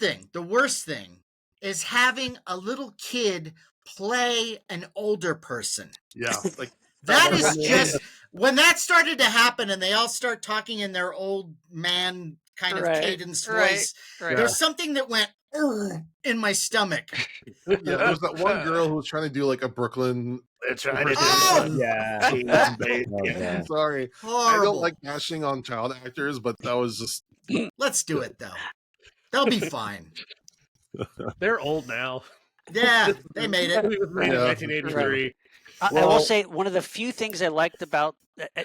thing is having a little kid play an older person. Yeah, like that is just when that started to happen, and they all start talking in their old man kind of cadence voice. Right. There's something that went in my stomach. Yeah, there's that one girl who was trying to do like a Brooklyn. Yeah. Sorry, Horrible. I don't like bashing on child actors, but that was just. Let's do it though. They'll be fine. They're old now. Yeah, they made it. It was made in 1983. I will say one of the few things I liked about,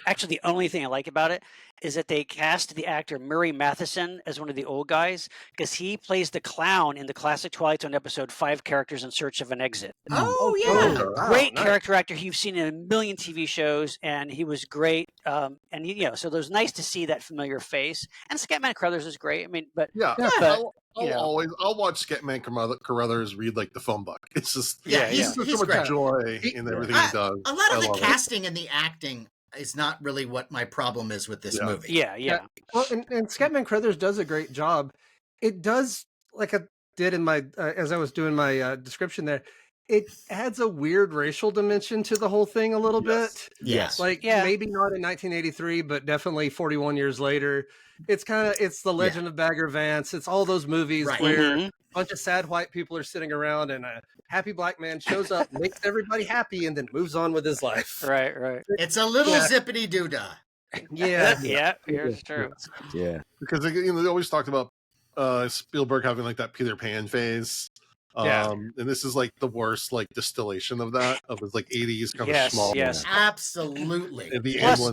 actually the only thing I like about it, is that they cast the actor Murray Matheson as one of the old guys, because he plays the clown in the classic Twilight Zone episode 5 Characters in Search of an Exit. Oh yeah. Great character actor. You've seen in a million TV shows, and he was great. So it was nice to see that familiar face. And Scatman Crothers is great. I mean, but I'll watch Scatman Carruthers read like the phone book. It's just he's so much great. Joy in everything he does. A lot of the casting and the acting is not really what my problem is with this movie. Yeah. Well, and Scatman Crothers does a great job. It does, like I did in my as I was doing my description there. It adds a weird racial dimension to the whole thing a little bit. Yes. Maybe not in 1983, but definitely 41 years later. It's the Legend of Bagger Vance. It's all those movies where a bunch of sad white people are sitting around and a happy black man shows up, makes everybody happy, and then moves on with his life. Right. It's a little zippity doo dah. Yeah. It's true. Yeah. Because they always talked about Spielberg having like that Peter Pan phase. And this is like the worst like distillation of that, of his like 80s kind of small. Yes, absolutely.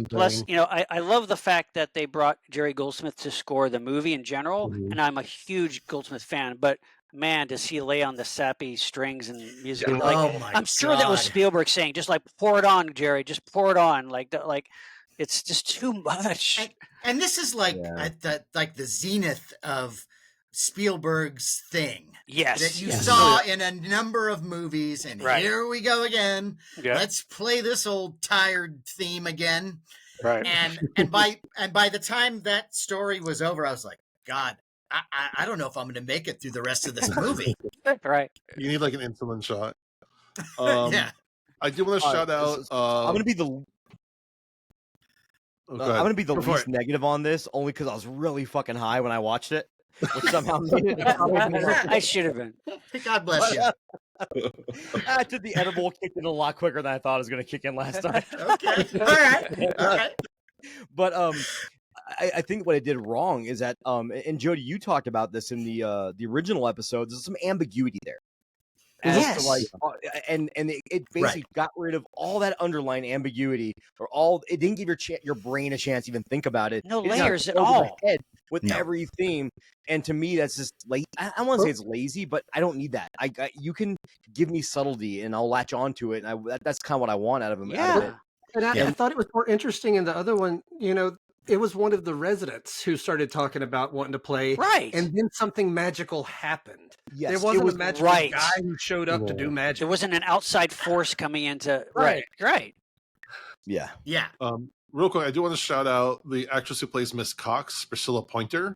Plus, I love the fact that they brought Jerry Goldsmith to score the movie in general, and I'm a huge Goldsmith fan, but man, does he lay on the sappy strings and music? I'm sure that was Spielberg saying, just like pour it on, Jerry, just pour it on, like it's just too much. And this is like the zenith of Spielberg's thing. Yes. That you saw in a number of movies, and here we go again. Yeah. Let's play this old tired theme again. Right. And by the time that story was over, I was like, God, I don't know if I'm going to make it through the rest of this movie. Right. You need like an insulin shot. Yeah. I do want to shout out. I'm going to be the. I'm going to be the least negative on this, only because I was really fucking high when I watched it. Which somehow made it I should have been. God bless you. After the edible kicked in a lot quicker than I thought it was going to kick in last time. Okay. All right. But I think what it did wrong is that and Jody, you talked about this in the original episodes. There's some ambiguity there. Yes. And it basically got rid of all that underlying ambiguity, or it didn't give your brain a chance to even think about it. No layers at all. With every theme, and to me, that's just like I don't want to say it's lazy, but I don't need that. You can give me subtlety, and I'll latch onto it, and that's kind of what I want out of him. Yeah. And I thought it was more interesting in the other one. It was one of the residents who started talking about wanting to play. Right. And then something magical happened. Yes, there wasn't a magical guy who showed up to do magic. There wasn't an outside force coming into. Right. Yeah. Real quick, I do want to shout out the actress who plays Miss Cox, Priscilla Pointer.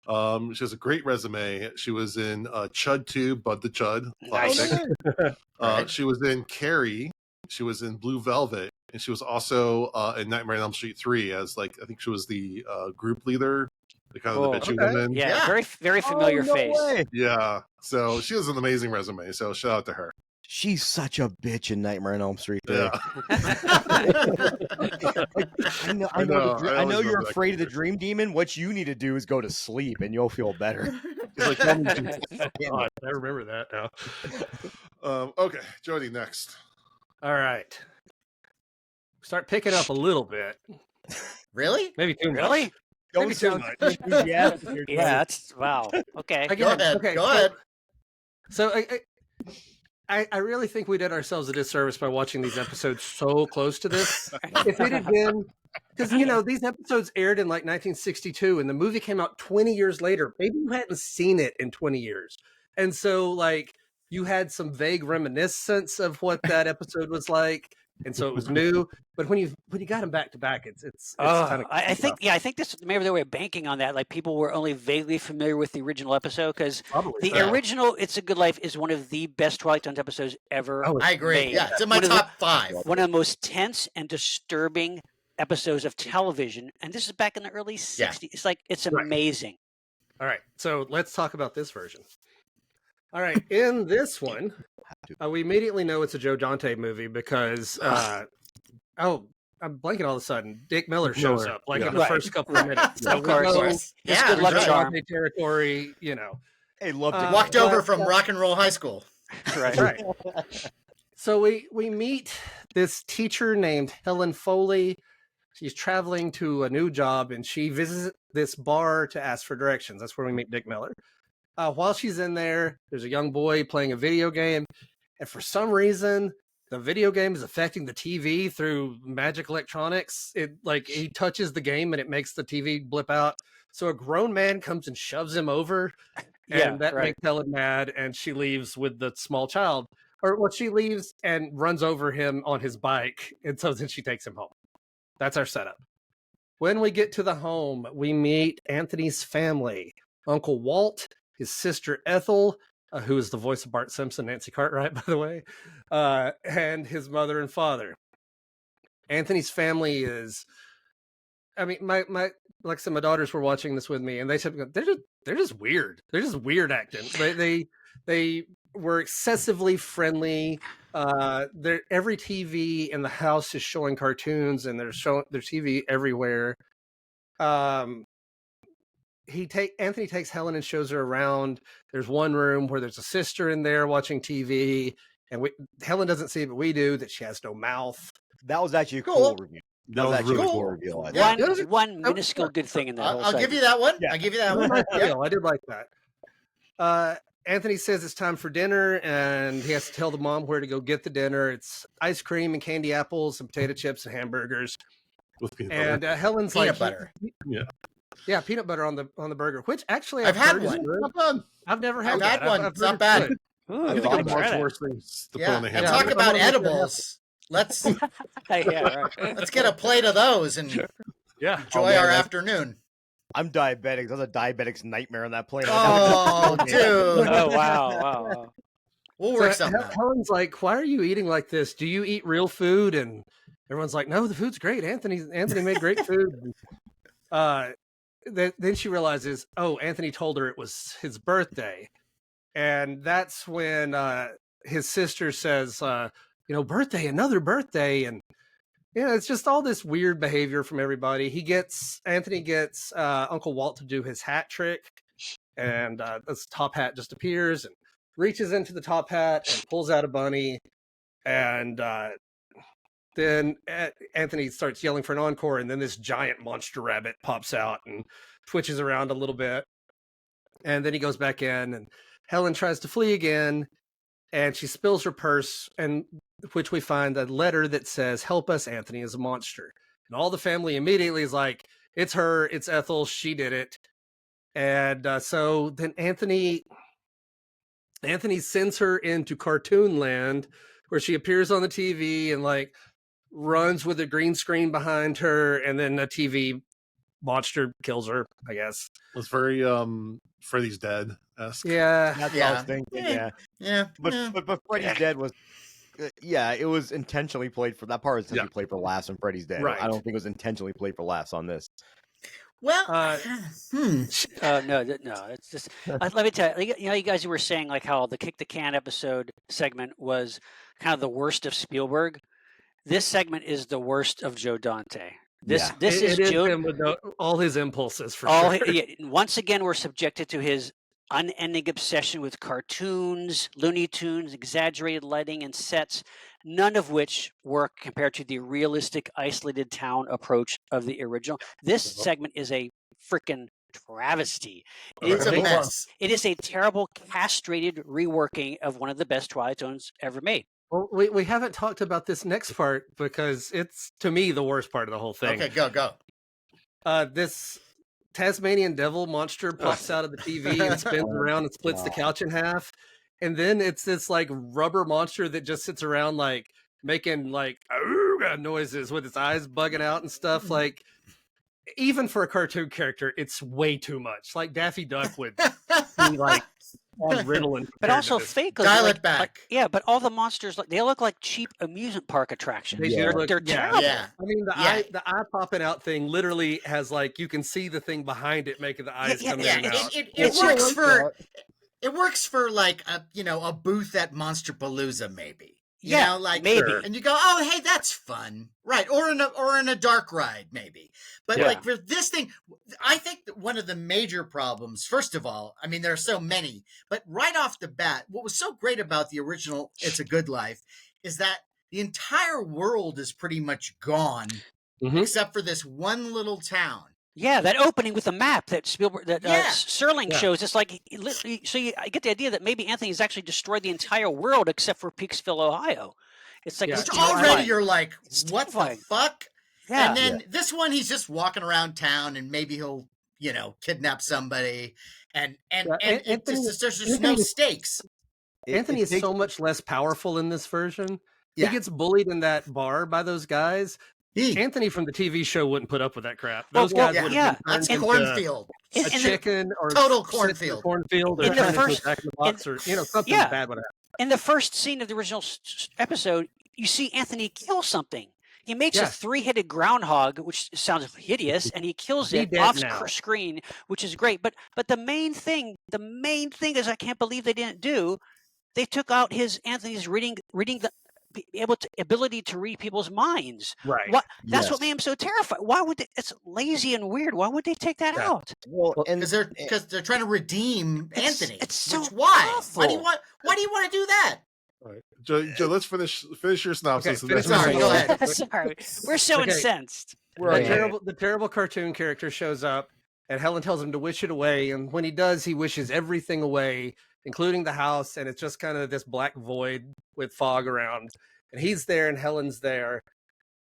She has a great resume. She was in Chud 2, Bud the Chud. Nice. She was in Carrie. She was in Blue Velvet. And she was also in Nightmare on Elm Street 3 as I think she was the group leader, the kind of the bitchy woman. Yeah, very, very familiar face. Way. Yeah. So she has an amazing resume. So shout out to her. She's such a bitch in Nightmare on Elm Street. Yeah. I know you're afraid of the dream demon. What you need to do is go to sleep, and you'll feel better. Like, I remember that now. Okay, Jody, next. All right. Start picking up a little bit. Really? Maybe too much. Really? Don't Maybe too sound much. enthusiastic. You're Yeah, that's wow. Okay. Go ahead. Okay, Go ahead. So I really think we did ourselves a disservice by watching these episodes so close to this. If it had been, because these episodes aired in like 1962, and the movie came out 20 years later. Maybe you hadn't seen it in 20 years, and so like you had some vague reminiscence of what that episode was like, and so it was new. But when you got them back to back, it's kind of. I think this maybe they were banking on that. Like people were only vaguely familiar with the original episode because Probably the so. original "It's a Good Life" is one of the best Twilight Zone episodes ever. Oh, I agree. made. Yeah, it's in my One of the- top 5. One of the most tense and disturbing episodes of television, and this is back in the early '60s. It's like it's Right. amazing. All right, so let's talk about this version. All right, in this one, we immediately know it's a Joe Dante movie because, I'm blanking all of a sudden. Dick Miller shows up like in the Right. first couple of minutes. Of course. Yeah, It's good luck right. charm. Dante territory, Hey, love to Walked over from Rock and Roll High School. Right. Right. So we meet this teacher named Helen Foley. She's traveling to a new job, and she visits this bar to ask for directions. That's where we meet Dick Miller. While she's in there, there's a young boy playing a video game, and for some reason, the video game is affecting the TV through magic electronics. He touches the game, and it makes the TV blip out. So a grown man comes and shoves him over, and that makes Helen mad, and she leaves with the small child. She leaves and runs over him on his bike, and so then she takes him home. That's our setup. When we get to the home, we meet Anthony's family. Uncle Walt, his sister Ethel, who is the voice of Bart Simpson, Nancy Cartwright, by the way, and his mother and father. Anthony's family is, my like I said, my daughters were watching this with me, and they said they're just weird. They're just weird acting. They were excessively friendly. Every TV in the house is showing cartoons, and there's TV everywhere. Anthony takes Helen and shows her around. There's one room where there's a sister in there watching TV, and Helen doesn't see it, but we do, that she has no mouth. That was actually a Cool. cool reveal. That was actually really a cool cool. reveal. I Yeah. think. One minuscule good thing in that whole I'll give you that one. Yeah. I'll give you that It was a one. nice deal. I did like that. Anthony says it's time for dinner, and he has to tell the mom where to go get the dinner. It's ice cream and candy apples and potato chips and hamburgers. With peanut And butter. Helen's Peanut like, butter. Yeah, peanut butter on the burger, which actually I've had heard is one. good. Not bad. I've never had I've that. had one. I've It's heard not bad. good. Ooh, I I think gotta there are try much that. worse things to put Yeah. on a And hamburger. talk I'm about gonna make it edibles. Let's Yeah, right. let's get a plate of those and Yeah. enjoy man, our that's- afternoon. I'm diabetic. That's a diabetic's nightmare on that plane. Oh, dude. Oh wow. We'll So work something out. Helen's like, "Why are you eating like this? Do you eat real food?" And everyone's like, "No, the food's great. Anthony made great food." Then she realizes, oh, Anthony told her it was his birthday, and that's when his sister says, "Birthday, another birthday," and it's just all this weird behavior from everybody. Anthony gets Uncle Walt to do his hat trick, and this top hat just appears and reaches into the top hat and pulls out a bunny, and then Anthony starts yelling for an encore, and then this giant monster rabbit pops out and twitches around a little bit, and then he goes back in, and Helen tries to flee again, and she spills her purse, and which we find a letter that says, "Help us, Anthony is a monster." And all the family immediately is like, "It's her, it's Ethel, she did it." And so then Anthony sends her into Cartoon Land, where she appears on the TV and like runs with a green screen behind her, and then a TV monster kills her, I guess. It's very Freddy's Dead-esque. Yeah. That's what I was thinking. Yeah, Yeah. but Freddy's Dead was. It was intentionally played for that part. Was intentionally played for laughs in Freddy's Dead. Right. I don't think it was intentionally played for laughs on this. Well, No, it's just. Let me tell you. You guys were saying like how the kick the can episode segment was kind of the worst of Spielberg. This segment is the worst of Joe Dante. This is it Joe. him with all his impulses for All sure. once again, we're subjected to his unending obsession with cartoons, Looney Tunes, exaggerated lighting and sets, none of which work compared to the realistic, isolated town approach of the original. This segment is a freaking travesty. It's a mess. It is a terrible, castrated reworking of one of the best Twilight Zones ever made. Well, we haven't talked about this next part because it's, to me, the worst part of the whole thing. Okay, go. This Tasmanian devil monster pops out of the TV and spins around and splits the couch in half. And then it's this like rubber monster that just sits around like making like noises with its eyes bugging out and stuff. Like, even for a cartoon character, it's way too much. Like Daffy Duck would be like on Ritalin. But also fake. Dial it back. But all the monsters, they look like cheap amusement park attractions. They're terrible. Yeah. I mean, the eye popping out thing literally has like, you can see the thing behind it making the eyes come in and out. It works for like a booth at Monsterpalooza, maybe. You know, like maybe. And you go, oh, hey, that's fun, right? Or in a dark ride, maybe. But like for this thing, I think that one of the major problems, first of all, I mean, there are so many, but right off the bat, what was so great about the original "It's a Good Life" is that the entire world is pretty much gone, except for this one little town. Yeah, that opening with the map that Serling shows. It's like, I get the idea that maybe Anthony's actually destroyed the entire world except for Peaksville, Ohio. It's like, Which already you're like, what the fuck? Yeah. And then this one, he's just walking around town, and maybe he'll, kidnap somebody, and there's just no stakes. Anthony is so much less powerful in this version. He gets bullied in that bar by those guys. Anthony from the TV show wouldn't put up with that crap. Those guys would have been that's cornfield. A chicken or total cornfield. Cornfield, or in the turned first, into a back in the box, or something bad would happen. In the first scene of the original episode, you see Anthony kill something. He makes a 3-headed groundhog, which sounds hideous, and he kills it off screen, which is great. But the main thing is, I can't believe they didn't do. They took out Anthony's reading the ability to read people's minds. Right. That's what made him so terrified. Why would they? It's lazy and weird. Why would they take that out? Well, because they're trying to redeem Anthony. It's so why? awful. Why do you want to do that? All right. Joe, let's finish your synopsis. Okay, sorry, go ahead. Sorry, we're so incensed. The terrible cartoon character shows up, and Helen tells him to wish it away. And when he does, he wishes everything away, including the house. And it's just kind of this black void with fog around. And he's there, and Helen's there.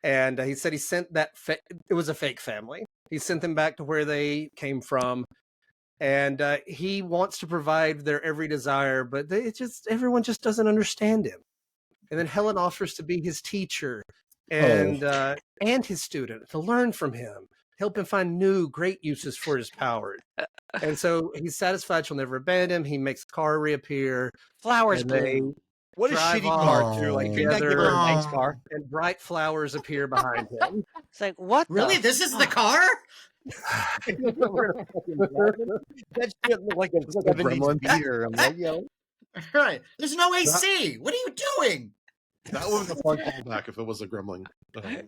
And he said he sent it was a fake family. He sent them back to where they came from. And he wants to provide their every desire, but everyone just doesn't understand him. And then Helen offers to be his teacher and his student, to learn from him, help him find new great uses for his powers. And so he's satisfied she'll never abandon him. He makes a car reappear. Flowers bloom. What a shitty car, too. Like, can I give her a nice car? And bright flowers appear behind him. It's like, what? Really? This is the car? That shit looked like a 70s beater. I'm like, Right. There's no AC. What are you doing? That was a fun callback if it was a gremlin.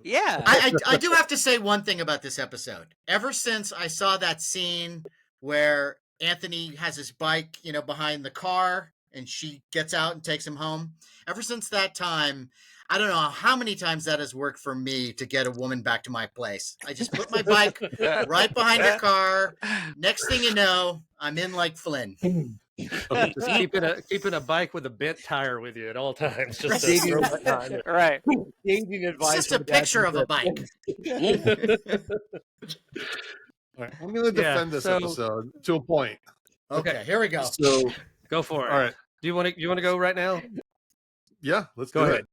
Yeah. I do have to say one thing about this episode. Ever since I saw that scene where Anthony has his bike, behind the car, and she gets out and takes him home, ever since that time, I don't know how many times that has worked for me to get a woman back to my place. I just put my bike right behind her car. Next thing you know, I'm in like Flynn. Just keeping a bike with a bent tire with you at all times. Just right. It's just a picture of a bike. All right, I'm going to defend this episode to a point. Okay, here we go. So go for it. All right. Do you want to go right now? Yeah, let's go ahead.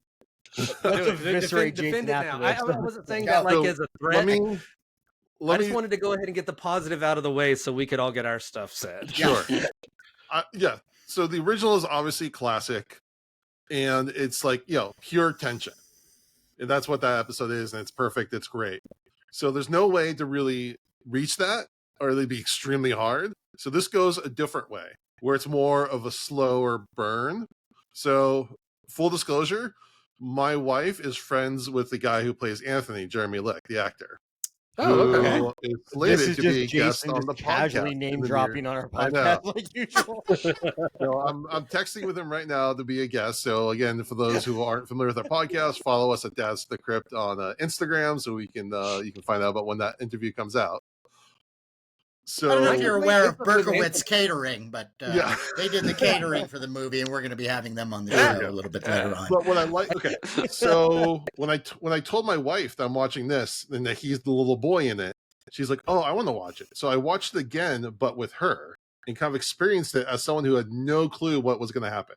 Defend it now. I wasn't saying that like as a threat. I just wanted to go ahead and get the positive out of the way so we could all get our stuff said. Sure. So the original is obviously classic, and it's like, pure tension. And that's what that episode is, and it's perfect. It's great. So there's no way to really reach that, or they'd be extremely hard. So this goes a different way, where it's more of a slower burn. So full disclosure, my wife is friends with the guy who plays Anthony, Jeremy Lick, the actor. Oh, okay. who is slated This is to be a just guest Jason on just the casually podcast in name the dropping near. on our I know. podcast like usual. So I'm texting with him right now to be a guest. So again, for those who aren't familiar with our podcast, follow us at Dad's the Crypt on Instagram, so we can you can find out about when that interview comes out. So I don't know if you're aware of With Berkowitz Catering, but yeah. they did the catering for the movie, and we're going to be having them on the There we show go. a little bit later on. But what I like, okay, so when I told my wife that I'm watching this and that he's the little boy in it, she's like, "Oh, I want to watch it." So I watched it again, but with her, and kind of experienced it as someone who had no clue what was going to happen.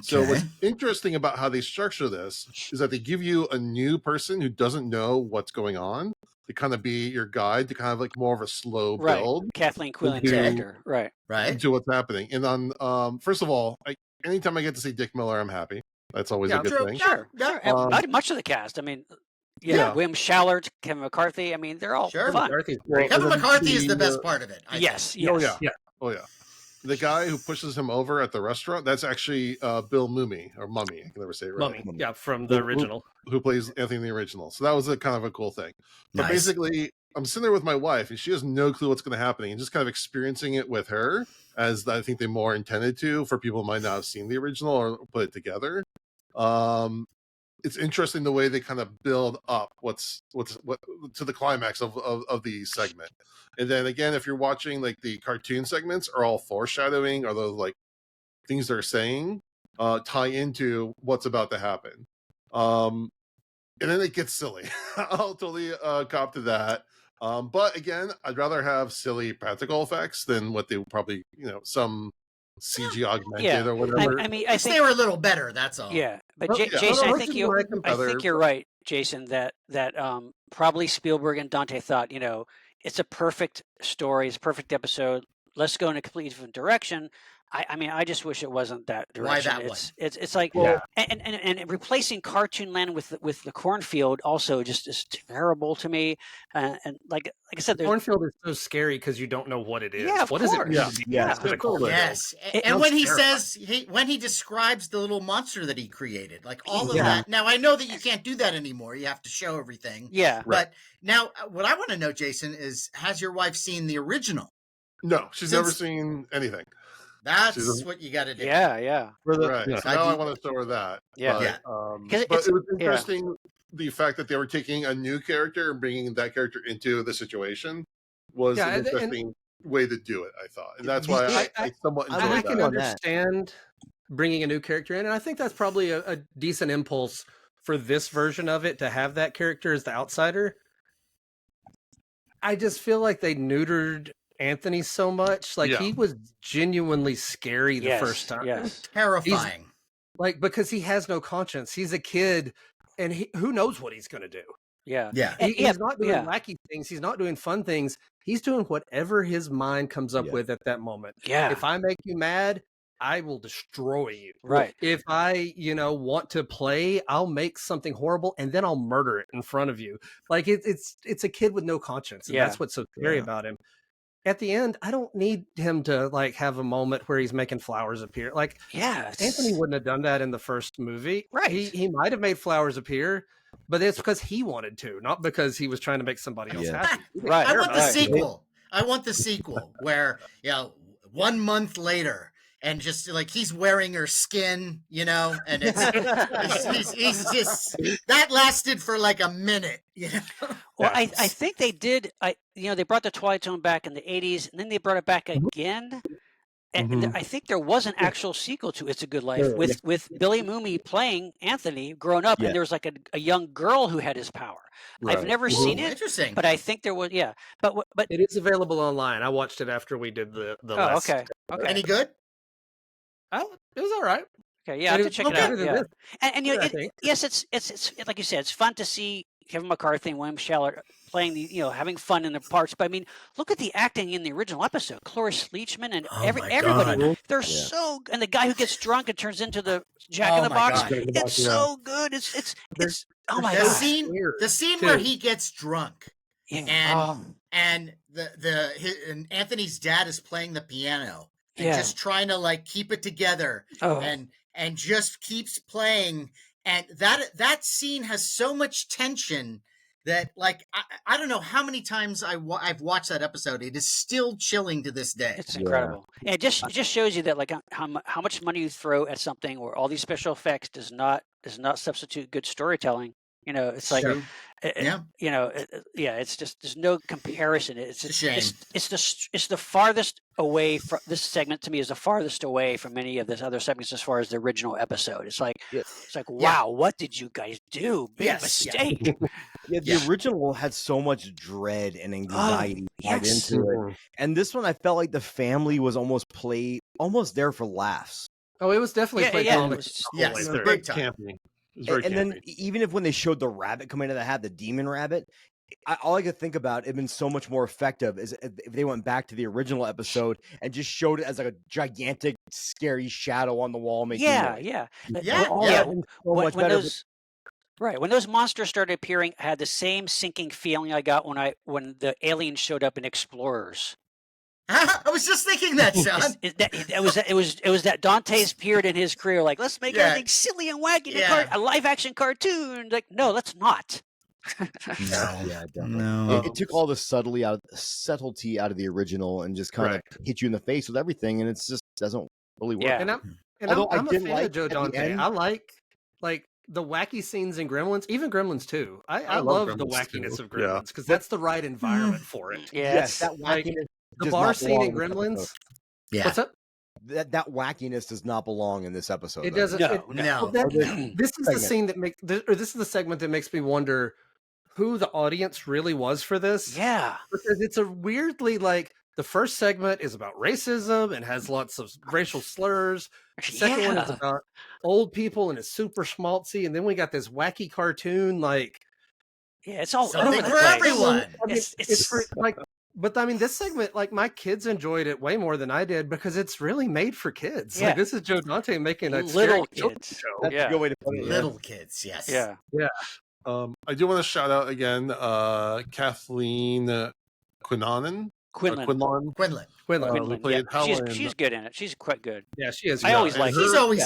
So Okay. what's interesting about how they structure this is that they give you a new person who doesn't know what's going on to kind of be your guide, to kind of like more of a slow Right. build Kathleen Quillen's into- character. Right. Right? into what's happening. And on first of all, anytime I get to see Dick Miller, I'm happy. That's always Yeah, a good true. thing. Sure. Yeah. Sure. And Um, much of the cast. I mean, Yeah. William Shallard, Kevin McCarthy. I mean, they're all Sure. fun. McCarthy's great. Kevin and then McCarthy is the best part of it. I think. Yes. Yes. Oh yeah. Yeah. Oh yeah. The guy who pushes him over at the restaurant, that's actually Bill Mummy, or Mummy, I can never say it right. Mummy. Yeah, from the original. Who plays Anthony in the original. So that was a kind of a cool thing. But Nice. basically, I'm sitting there with my wife, and she has no clue what's going to happen, and just kind of experiencing it with her, as I think they more intended to, for people who might not have seen the original or put it together. It's interesting the way they kind of build up what to the climax of the segment. And then again, if you're watching like the cartoon segments, are all foreshadowing, or those like things they're saying tie into what's about to happen. And then it gets silly. I'll totally cop to that. But again, I'd rather have silly practical effects than what they probably, some CG augmented Yeah. or whatever. I mean, I I think think they were a little better. That's all. Yeah, but Oh, yeah. Jason, No, I think it's you, like I better, think you're but- right, Jason. That probably Spielberg and Dante thought, it's a perfect story, it's a perfect episode. Let's go in a completely different direction. I mean, I just wish it wasn't that Why direction. that one? It's like, Well- and replacing cartoon land with the cornfield also just is terrible to me. And like I said, there's Cornfield is so scary because you don't know what it is. Yeah, of What is it? course. mean to be Yeah. as a cornfield? Yes, It and when he terrifying. says when he describes the little monster that he created, like all of Yeah. that. Now I know that you can't do that anymore. You have to show everything. yeah. But now, what I want to know, Jason, is has your wife seen the original? No, she's Since- never seen anything. That's She's what you got to do. Yeah. Right. Yeah. So now I want to show her that. Yeah. But, Yeah. 'Cause but it's- it was yeah. interesting the fact that they were taking a new character and bringing that character into the situation was Yeah, an and- interesting way to do it, I thought. And that's The- why I I- somewhat I enjoyed I like can that. on that. understand bringing a new character in, and I think that's probably a decent impulse for this version of it to have that character as the outsider. I just feel like they neutered Anthony so much. Like Yeah. he was genuinely scary the Yes, first time. Yes. Terrifying. Like because he has no conscience. He's a kid, and who knows what he's going to do. Yeah. Yeah. He's not doing yeah. wacky things. He's not doing fun things. He's doing whatever his mind comes up Yeah. with at that moment. Yeah. If I make you mad, I will destroy you. Right. If I, want to play, I'll make something horrible and then I'll murder it in front of you. Like it's a kid with no conscience. And Yeah. that's what's so scary Yeah. about him. At the end, I don't need him to like have a moment where he's making flowers appear. Like Yeah. Anthony wouldn't have done that in the first movie. Right. He might have made flowers appear, but it's because he wanted to, not because he was trying to make somebody else Yeah. happy. Right. I want the right. sequel. I want the sequel where 1 month later, and just like he's wearing her skin, and it's he's just that lasted for like a minute. Well, I think they did. They brought the Twilight Zone back in the '80s, and then they brought it back again. And I think there was an actual sequel to "It's a Good Life" with Billy Mooney playing Anthony growing up, Yeah. and there was like a young girl who had his power. I've Right. never seen it, Interesting. but I think there was. Yeah, but It is available online. I watched it after we did the oh, list. okay, Any good? It was all right. okay, yeah, I have to It's check it better out. than Yeah. this. And Yeah, I think. yes, it's like you said, it's fun to see Kevin McCarthy and William Shallard playing having fun in the parts. But I mean, look at the acting in the original episode. Cloris Leachman and Oh my everybody, God. they're Yeah. so. And the guy who gets drunk and turns into the Jack Oh in the my Box, God. it's so good. It's oh my The god. scene, Weird, the scene too. where he gets drunk Yeah. and and and Anthony's dad is playing the piano and Yeah. just trying to like keep it together Oh. and just keeps playing, and that scene has so much tension that, like, I don't know how many times I've watched that episode. It is still chilling to this day. It's incredible. And it just shows you that, like, how much money you throw at something, or all these special effects does not substitute good storytelling. It's like, True. Yeah. it's just, there's no comparison. It's a shame. It's the farthest away from, this segment to me is the farthest away from any of this other segments as far as the original episode. It's like, wow, what did you guys do? Big mistake. Yeah, the original had so much dread and anxiety into it. And this one, I felt like the family was almost there for laughs. Oh, it was definitely played yes, big time. Camping. And then even if when they showed the rabbit coming into the hat, the demon rabbit, all I could think about, it'd been so much more effective is if they went back to the original episode and just showed it as like a gigantic, scary shadow on the wall. Making When those monsters started appearing, I had the same sinking feeling I got when the aliens showed up in Explorers. I was just thinking that, Shawn. It was that Dante's period in his career. Like, let's make everything silly and wacky, a live action cartoon. Like, no, let's not. No. It took all the subtlety out of the original and just kind of hit you in the face with everything, and it just doesn't really work. Yeah. And I'm a fan of Joe Dante. I like the wacky scenes in Gremlins, even Gremlins 2. I love the wackiness of Gremlins because that's the right environment for it. Yes, that wackiness. The bar scene in Gremlins. Yeah. What's up? That wackiness does not belong in this episode. It doesn't. No. This is the scene that makes, or this is the segment that makes me wonder who the audience really was for this. Yeah. Because it's a weirdly, like, the first segment is about racism and has lots of racial slurs. The second one is about old people and it's super schmaltzy. And then we got this wacky cartoon, like. Yeah, it's all something over for the place. everyone. It's for, like. But I mean, this segment, like, my kids enjoyed it way more than I did because it's really made for kids. Yeah. Like, this is Joe Dante making a little kids show. That's a good way to put it. Little kids, yes. Yeah. Yeah. I do want to shout out again Kathleen Quinlan. Quinlan. Who played Helen. She's good in it. She's quite good. Yeah, she is. I always like her.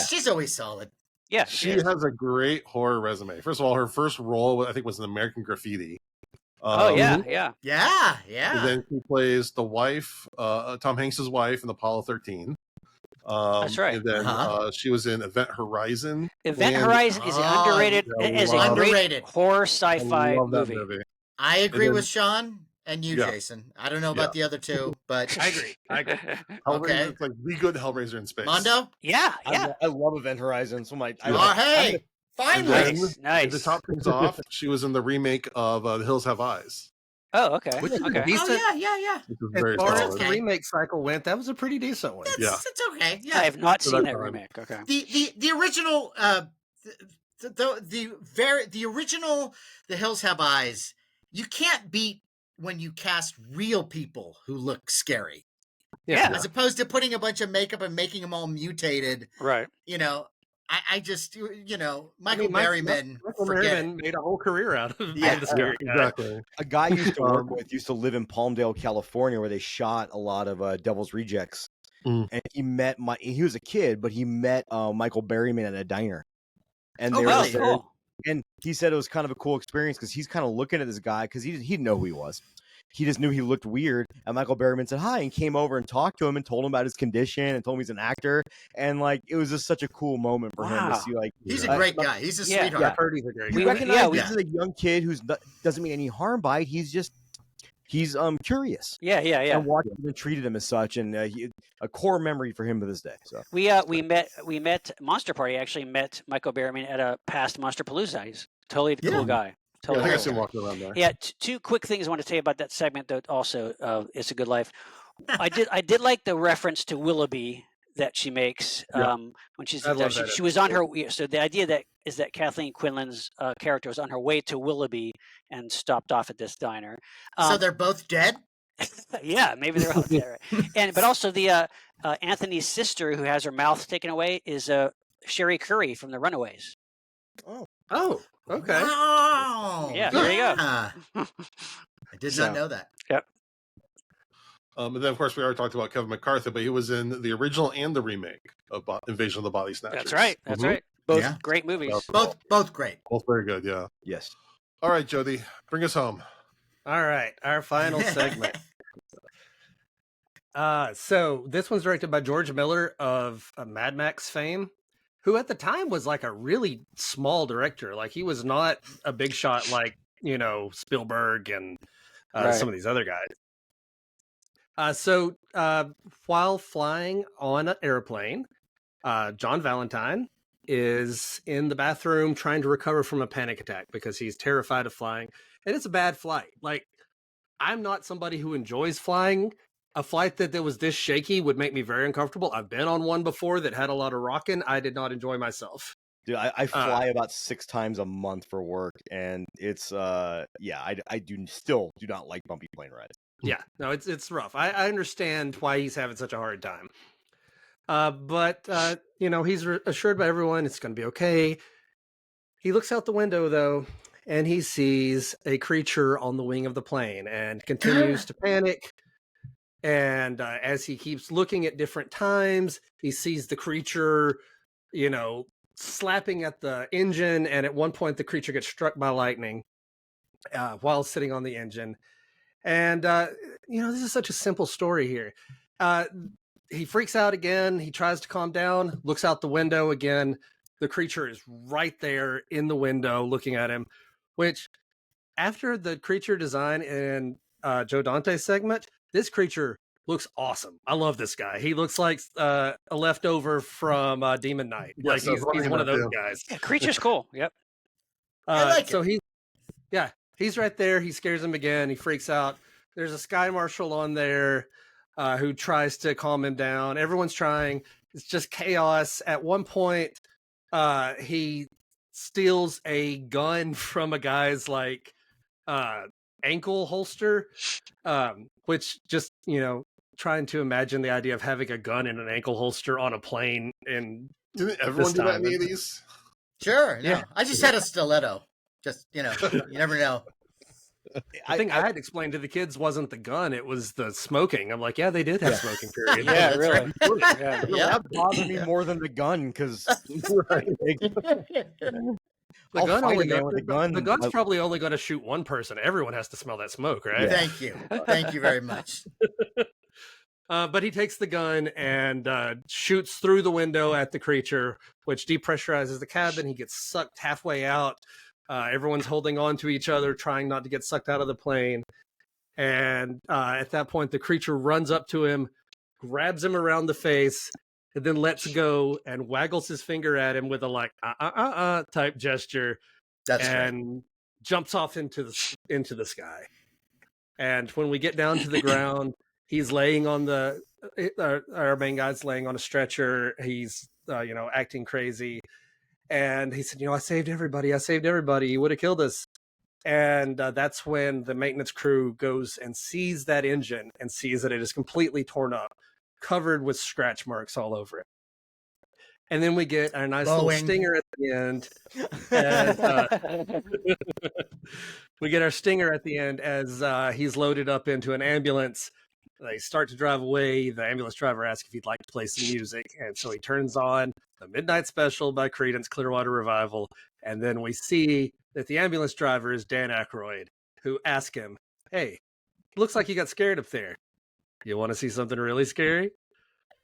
She's always solid. Yeah, she has a great horror resume. First of all, her first role I think was in American Graffiti. Yeah. And then she plays the wife, Tom Hanks's wife in Apollo 13. That's right. And then she was in Event Horizon. Event Horizon is an underrated horror sci-fi movie. I agree with Shawn and you, Jason. I don't know about the other two, but I agree. Okay. It's like the good Hellraiser in space. Mondo? Yeah. I love Event Horizon. So hey, finally. Nice. To top things off, she was in the remake of The Hills Have Eyes. Oh, okay. Oh, yeah. As far as the remake cycle went, that was a pretty decent one. It's okay. Yeah. I have not seen that remake. Okay. The original, the original The Hills Have Eyes, you can't beat when you cast real people who look scary. Yeah. As opposed to putting a bunch of makeup and making them all mutated. Right. I just, Michael Berryman. Michael Berryman made a whole career out of the scary guy. Exactly. A guy I used to work with used to live in Palmdale, California, where they shot a lot of Devil's Rejects. And he was a kid, but he met Michael Berryman at a diner. And they were there. Cool. And he said it was kind of a cool experience because he's kind of looking at this guy because he didn't know who he was. He just knew he looked weird. And Michael Berryman said hi and came over and talked to him and told him about his condition and told him he's an actor. And like, it was just such a cool moment for him to see. Like, he's a great guy. He's a sweetheart. I've heard he's a great guy. You recognize this is a young kid who doesn't mean any harm by it. He's curious. Yeah. And watched him and treated him as such, and a core memory for him to this day. So we met Monster Party. Actually met Michael Berryman at a past Monster Palooza. He's totally a cool guy. Totally. I think I seen walking around there. Yeah. Two quick things I want to tell you about that segment. That also, It's a Good Life. I did like the reference to Willoughby that she makes when she's she was on her. So the idea is that Kathleen Quinlan's character was on her way to Willoughby and stopped off at this diner. So they're both dead? Yeah, maybe they're both dead. Right? But also the Anthony's sister who has her mouth taken away is Sherry Curry from The Runaways. Oh, okay. Wow. Yeah, there you go. I did not know that. Yep. And then, of course, we already talked about Kevin McCarthy, but he was in the original and the remake of Invasion of the Body Snatchers. That's right. That's right. Both great movies. Both great. Both very good, yeah. Yes. All right, Jody, bring us home. All right, our final segment. So this one's directed by George Miller of Mad Max fame, who at the time was like a really small director. Like he was not a big shot like, Spielberg and some of these other guys. So while flying on an airplane, John Valentine is in the bathroom trying to recover from a panic attack because he's terrified of flying. And it's a bad flight. Like, I'm not somebody who enjoys flying. A flight that was this shaky would make me very uncomfortable. I've been on one before that had a lot of rocking. I did not enjoy myself. Dude, I fly about 6 times a month for work, and it's I still do not like bumpy plane rides. Yeah, no, it's rough. I understand why he's having such a hard time. But he's assured by everyone it's going to be okay. He looks out the window, though, and he sees a creature on the wing of the plane and continues to panic. And as he keeps looking at different times, he sees the creature, slapping at the engine. And at one point, the creature gets struck by lightning while sitting on the engine. And, this is such a simple story here. He freaks out again. He tries to calm down, looks out the window again. The creature is right there in the window looking at him, which after the creature design in Joe Dante's segment, this creature looks awesome. I love this guy. He looks like a leftover from Demon Knight. Yes, like he's one of those guys. Yeah, creature's cool. Yep. I like so he's right there. He scares him again. He freaks out. There's a sky marshal on there who tries to calm him down. Everyone's trying. It's just chaos. At one point, he steals a gun from a guy's ankle holster, which just, trying to imagine the idea of having a gun in an ankle holster on a plane. And didn't everyone do that in the 80s? Sure. No. Yeah. I just had a stiletto. Just, you never know. I think I had explained to the kids wasn't the gun, it was the smoking. I'm like, yeah, they did have smoking period. Yeah, really. Yeah. That bothered me more than the gun because the gun's probably only going to shoot one person. Everyone has to smell that smoke, right? Yeah. Thank you very much. But he takes the gun and shoots through the window at the creature, which depressurizes the cabin. He gets sucked halfway out. Everyone's holding on to each other, trying not to get sucked out of the plane. And at that point, the creature runs up to him, grabs him around the face, and then lets go and waggles his finger at him with a type gesture. That's and right. Jumps off into the sky. And when we get down to the ground, he's laying on our main guy's laying on a stretcher. He's acting crazy. And he said, I saved everybody. You would have killed us. And that's when the maintenance crew goes and sees that engine and sees that it is completely torn up, covered with scratch marks all over it. And then we get our nice little stinger at the end. We get our stinger at the end as he's loaded up into an ambulance. They start to drive away. The ambulance driver asks if he'd like to play some music. And so he turns on the Midnight Special by Creedence Clearwater Revival. And then we see that the ambulance driver is Dan Aykroyd, who asks him, hey, looks like you got scared up there. You want to see something really scary?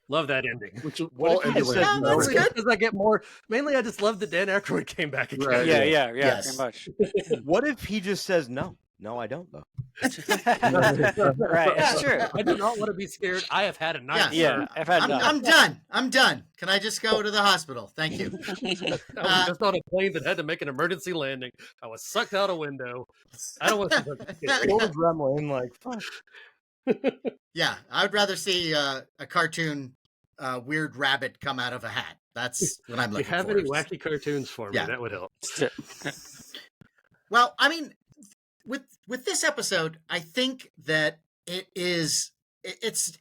Love that ending. Does I get more? Mainly, I just love that Dan Aykroyd came back again. Right. Yeah, yes. Pretty much. What if he just says no? No, I don't, though. Right, it's true. I do not want to be scared. I have had a night. Yeah, I've had enough. I'm done. Can I just go to the hospital? Thank you. I was just on a plane that had to make an emergency landing. I was sucked out a window. I don't want to fuck. Yeah, I would rather see a cartoon weird rabbit come out of a hat. That's what I'm looking for. If you have any wacky cartoons for me, that would help. Well, I mean, with this episode, I think that it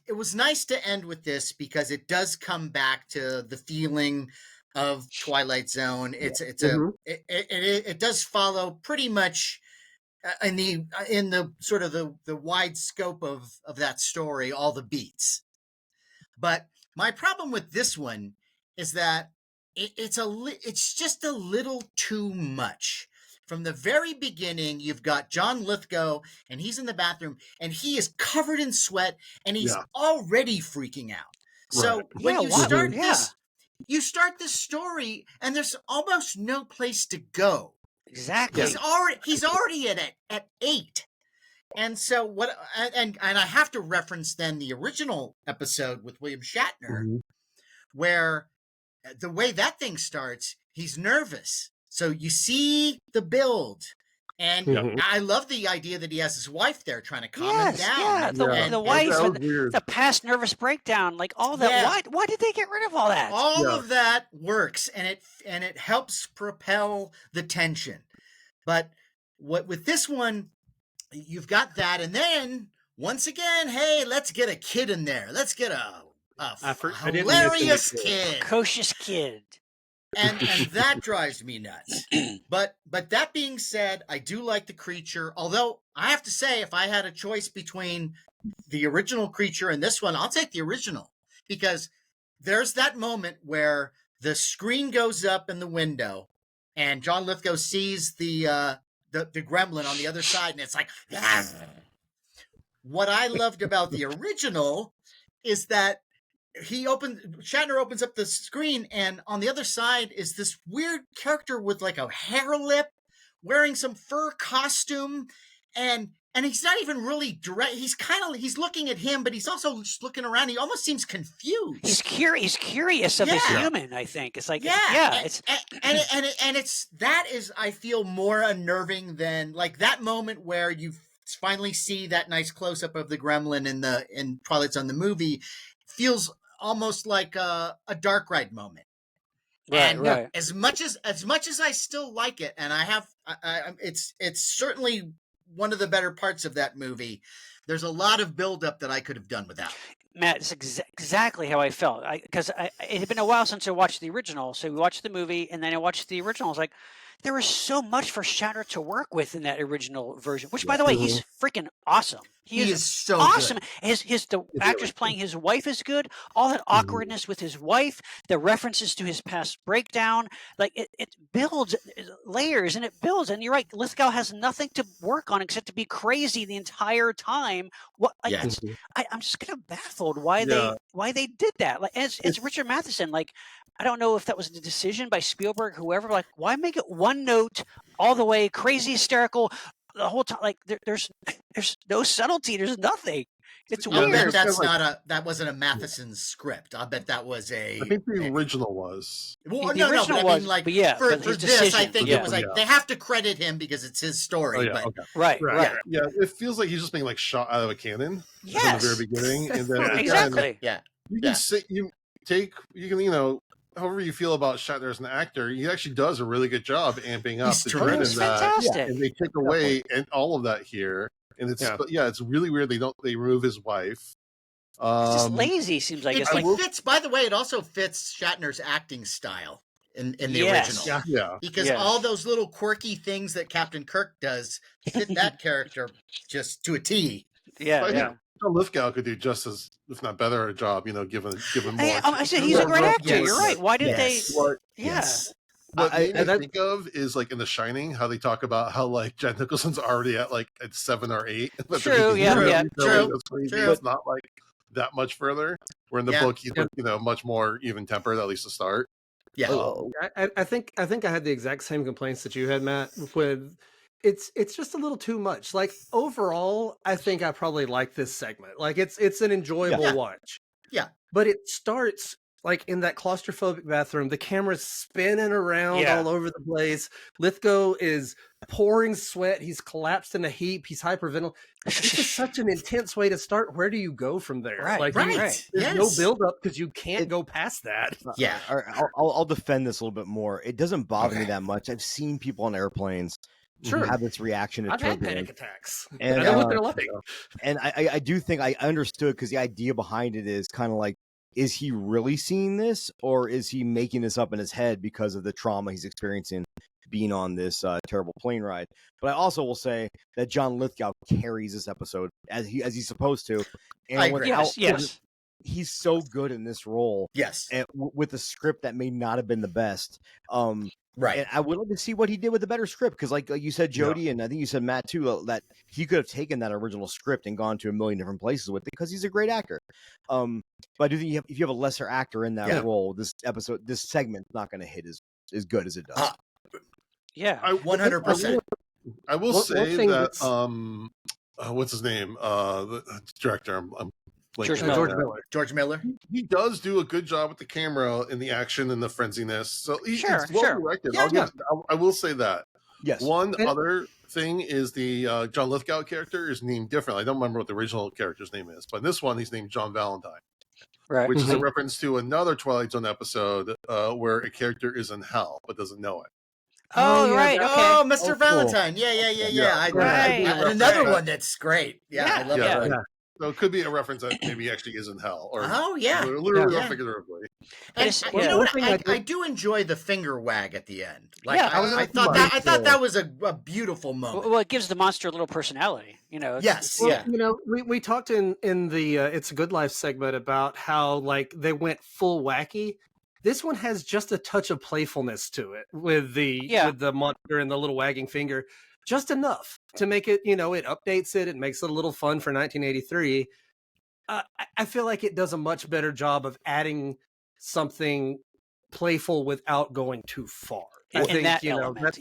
was nice to end with this because it does come back to the feeling of Twilight Zone. It does follow pretty much in the sort of the wide scope of that story, all the beats. But my problem with this one is that it's just a little too much. from the very beginning, you've got John Lithgow, and he's in the bathroom, and he is covered in sweat, and he's already freaking out. So Right. when Yeah, you why- start yeah. this, you start this story, and there's almost no place to go. Exactly. He's already at 8. And so what? And I have to reference then the original episode with William Shatner, where the way that thing starts, he's nervous. So you see the build, and I love the idea that he has his wife there trying to calm him down. Yeah, the wife That and was weird. the past nervous breakdown, like all that. Yeah. Why did they get rid of all that? All of that works, and it helps propel the tension. But with this one, you've got that, and then once again, hey, let's get a kid in there. Let's get a hilarious kid. Precocious kid. And that drives me nuts. But that being said, I do like the creature. Although I have to say, if I had a choice between the original creature and this one, I'll take the original, because there's that moment where the screen goes up in the window, and John Lithgow sees the gremlin on the other side, and it's like, ah. What I loved about the original is that Shatner opens up the screen, and on the other side is this weird character with like a hair lip, wearing some fur costume, and he's not even really direct. He's looking at him, but he's also just looking around. He almost seems confused. He's curious of this human. I think it's like I feel more unnerving than like that moment where you finally see that nice close up of the gremlin in Twilight Zone the movie. Feels almost like a dark ride moment. Right. As much as I still like it, and it's certainly one of the better parts of that movie. There's a lot of buildup that I could have done without. Matt, it's exactly how I felt. Because it had been a while since I watched the original, so we watched the movie, and then I watched the original. I was like, there was so much for Shatner to work with in that original version. Which, by the way, he's freaking awesome. He is so awesome. Good. The actors playing his wife is good. All that awkwardness with his wife, the references to his past breakdown, like it builds layers and it builds. And you're right, Lithgow has nothing to work on except to be crazy the entire time. I'm just kind of baffled why they did that. Like, and it's Richard Matheson. Like, I don't know if that was a decision by Spielberg, whoever. Like, why make it one note all the way, crazy, hysterical the whole time? Like, there's no subtlety. There's nothing. It's weird. I bet that wasn't a Matheson script. I bet that was I think the original was. Well, no, but I mean, like, for this, decision. I think it was like they have to credit him because it's his story. Right. Yeah, it feels like he's just being like shot out of a cannon from the very beginning, and then exactly. You can however you feel about Shatner as an actor, he actually does a really good job amping up the dread in that, fantastic. and they take away and all of that here, and it's really weird. They remove his wife. It's just lazy. Seems like it fits. By the way, it also fits Shatner's acting style in the original. Yeah, because all those little quirky things that Captain Kirk does fit that character just to a T. John Lithgow could do just as, if not better, a job. Given more. I said he's a great actor. You're right. Why did they? What I think of is like in The Shining, how they talk about how like Jack Nicholson's already at 7 or 8. True. True. It's not like that much further. Where in the book, he's much more even tempered, at least to start. Yeah, I think I had the exact same complaints that you had, Matt. With it's just a little too much. Like, overall, I think I probably like this segment. Like, it's an enjoyable watch. Yeah, but it starts like in that claustrophobic bathroom. The camera's spinning around all over the place. Lithgow is pouring sweat. He's collapsed in a heap. He's hyperventilating. It's just such an intense way to start. Where do you go from there? There's no build up because you can't go past that. Yeah. I'll defend this a little bit more. It doesn't bother me that much. I've seen people on airplanes have this reaction to I've had turbulence. panic attacks. And I know what they're like. And I do think I understood, because the idea behind it is kind of like, is he really seeing this, or is he making this up in his head because of the trauma he's experiencing being on this terrible plane ride? But I also will say that John Lithgow carries this episode as he's supposed to. And he's so good in this role. Yes. And with a script that may not have been the best. Right. And I would like to see what he did with a better script, because like you said, Jody, and I think you said Matt too, that he could have taken that original script and gone to a million different places with it, because he's a great actor. But I do think if you have a lesser actor in that role, this segment's not going to hit as good as it does. Yeah, 100%. I will say that what's his name? The director. I'm George Miller. He does do a good job with the camera and the action and the frenziness. So it's well directed. Yeah, I will say that. Yes. One other thing is the John Lithgow character is named differently. I don't remember what the original character's name is, but in this one he's named John Valentine. Right. Which is a reference to another Twilight Zone episode where a character is in hell but doesn't know it. Oh, right. Okay. Oh, Mr. Valentine. Yeah. Another one that's great. Yeah, I love that one. So it could be a reference that maybe actually is in hell. Or literally or figuratively. And you know what? I do enjoy the finger wag at the end. Like, I thought that was a beautiful moment. Well, it gives the monster a little personality. Yes. Well, we talked in the It's a Good Life segment about how like they went full wacky. This one has just a touch of playfulness to it with the monster and the little wagging finger, just enough to make it, it updates it. It makes it a little fun for 1983. I feel like it does a much better job of adding something playful without going too far. I think, that element.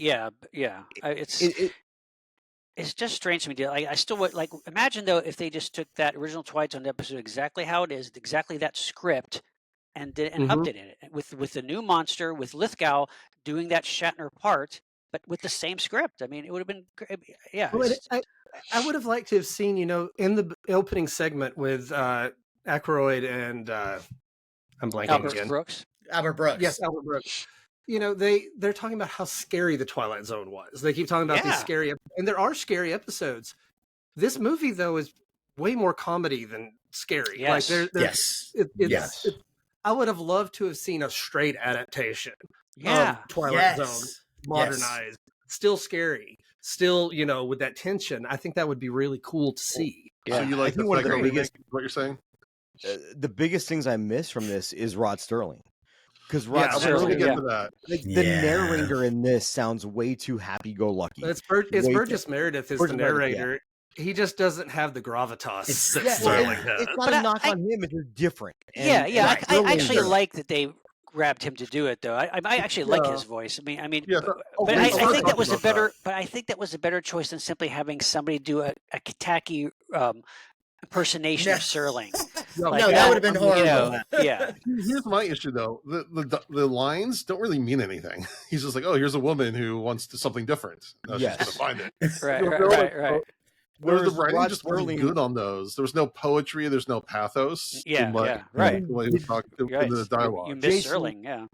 It's just strange to me. I still would imagine though if they just took that original Twilight Zone episode exactly how it is, exactly that script, and updated it with the new monster, with Lithgow doing that Shatner part, but with the same script. I mean, it would have been great. Yeah. Well, I would have liked to have seen, in the opening segment with Aykroyd and I'm blanking Albert again. Brooks. Albert Brooks. Yes, Albert Brooks. They're talking about how scary the Twilight Zone was. They keep talking about these scary, and there are scary episodes. This movie though is way more comedy than scary. Yes. Yes. I would have loved to have seen a straight adaptation of Twilight Zone, modernized, still scary, still, with that tension. I think that would be really cool to see. Yeah. So you like the remake, what you're saying? The biggest things I miss from this is Rod Sterling. Because Rod Sterling, the narrator in this sounds way too happy-go-lucky. It's Burgess Meredith is the narrator. He just doesn't have the gravitas that Sterling has. It's not a knock on him, it's different. I actually like that they grabbed him to do it, though. I actually like his voice. I think that was a better. But I think that was a better choice than simply having somebody do a tacky impersonation of Serling. That would have been horrible. Here's my issue, though. The lines don't really mean anything. He's just like, oh, here's a woman who wants something different. She's going to find it. Right. Whereas the writing just wasn't good on those. There was no poetry. There's no pathos. Right. The way we talk in the dialogue. You miss Serling,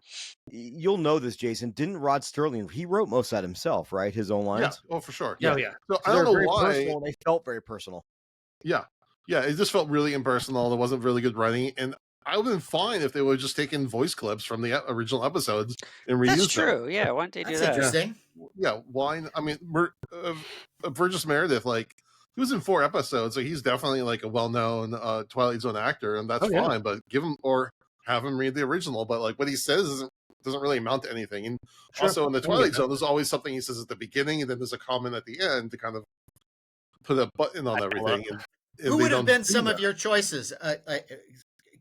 You'll know this, Jason. Didn't Rod Sterling? He wrote most of that himself, right? His own lines. Yeah. Oh, for sure. Yeah. So I don't know why they felt very personal. Yeah. It just felt really impersonal. There wasn't really good writing, and I would have been fine if they would have just taken voice clips from the original episodes and reused them. That's true. Yeah. Why don't they do that? That's interesting. Yeah. Why? I mean, Burgess Meredith, he was in 4 episodes, so he's definitely a well-known Twilight Zone actor, and that's fine. But give him or have him read the original. But what he says doesn't really amount to anything. And also in the Twilight Zone, there's always something he says at the beginning, and then there's a comment at the end to kind of put a button on everything. Who would have been some of your choices?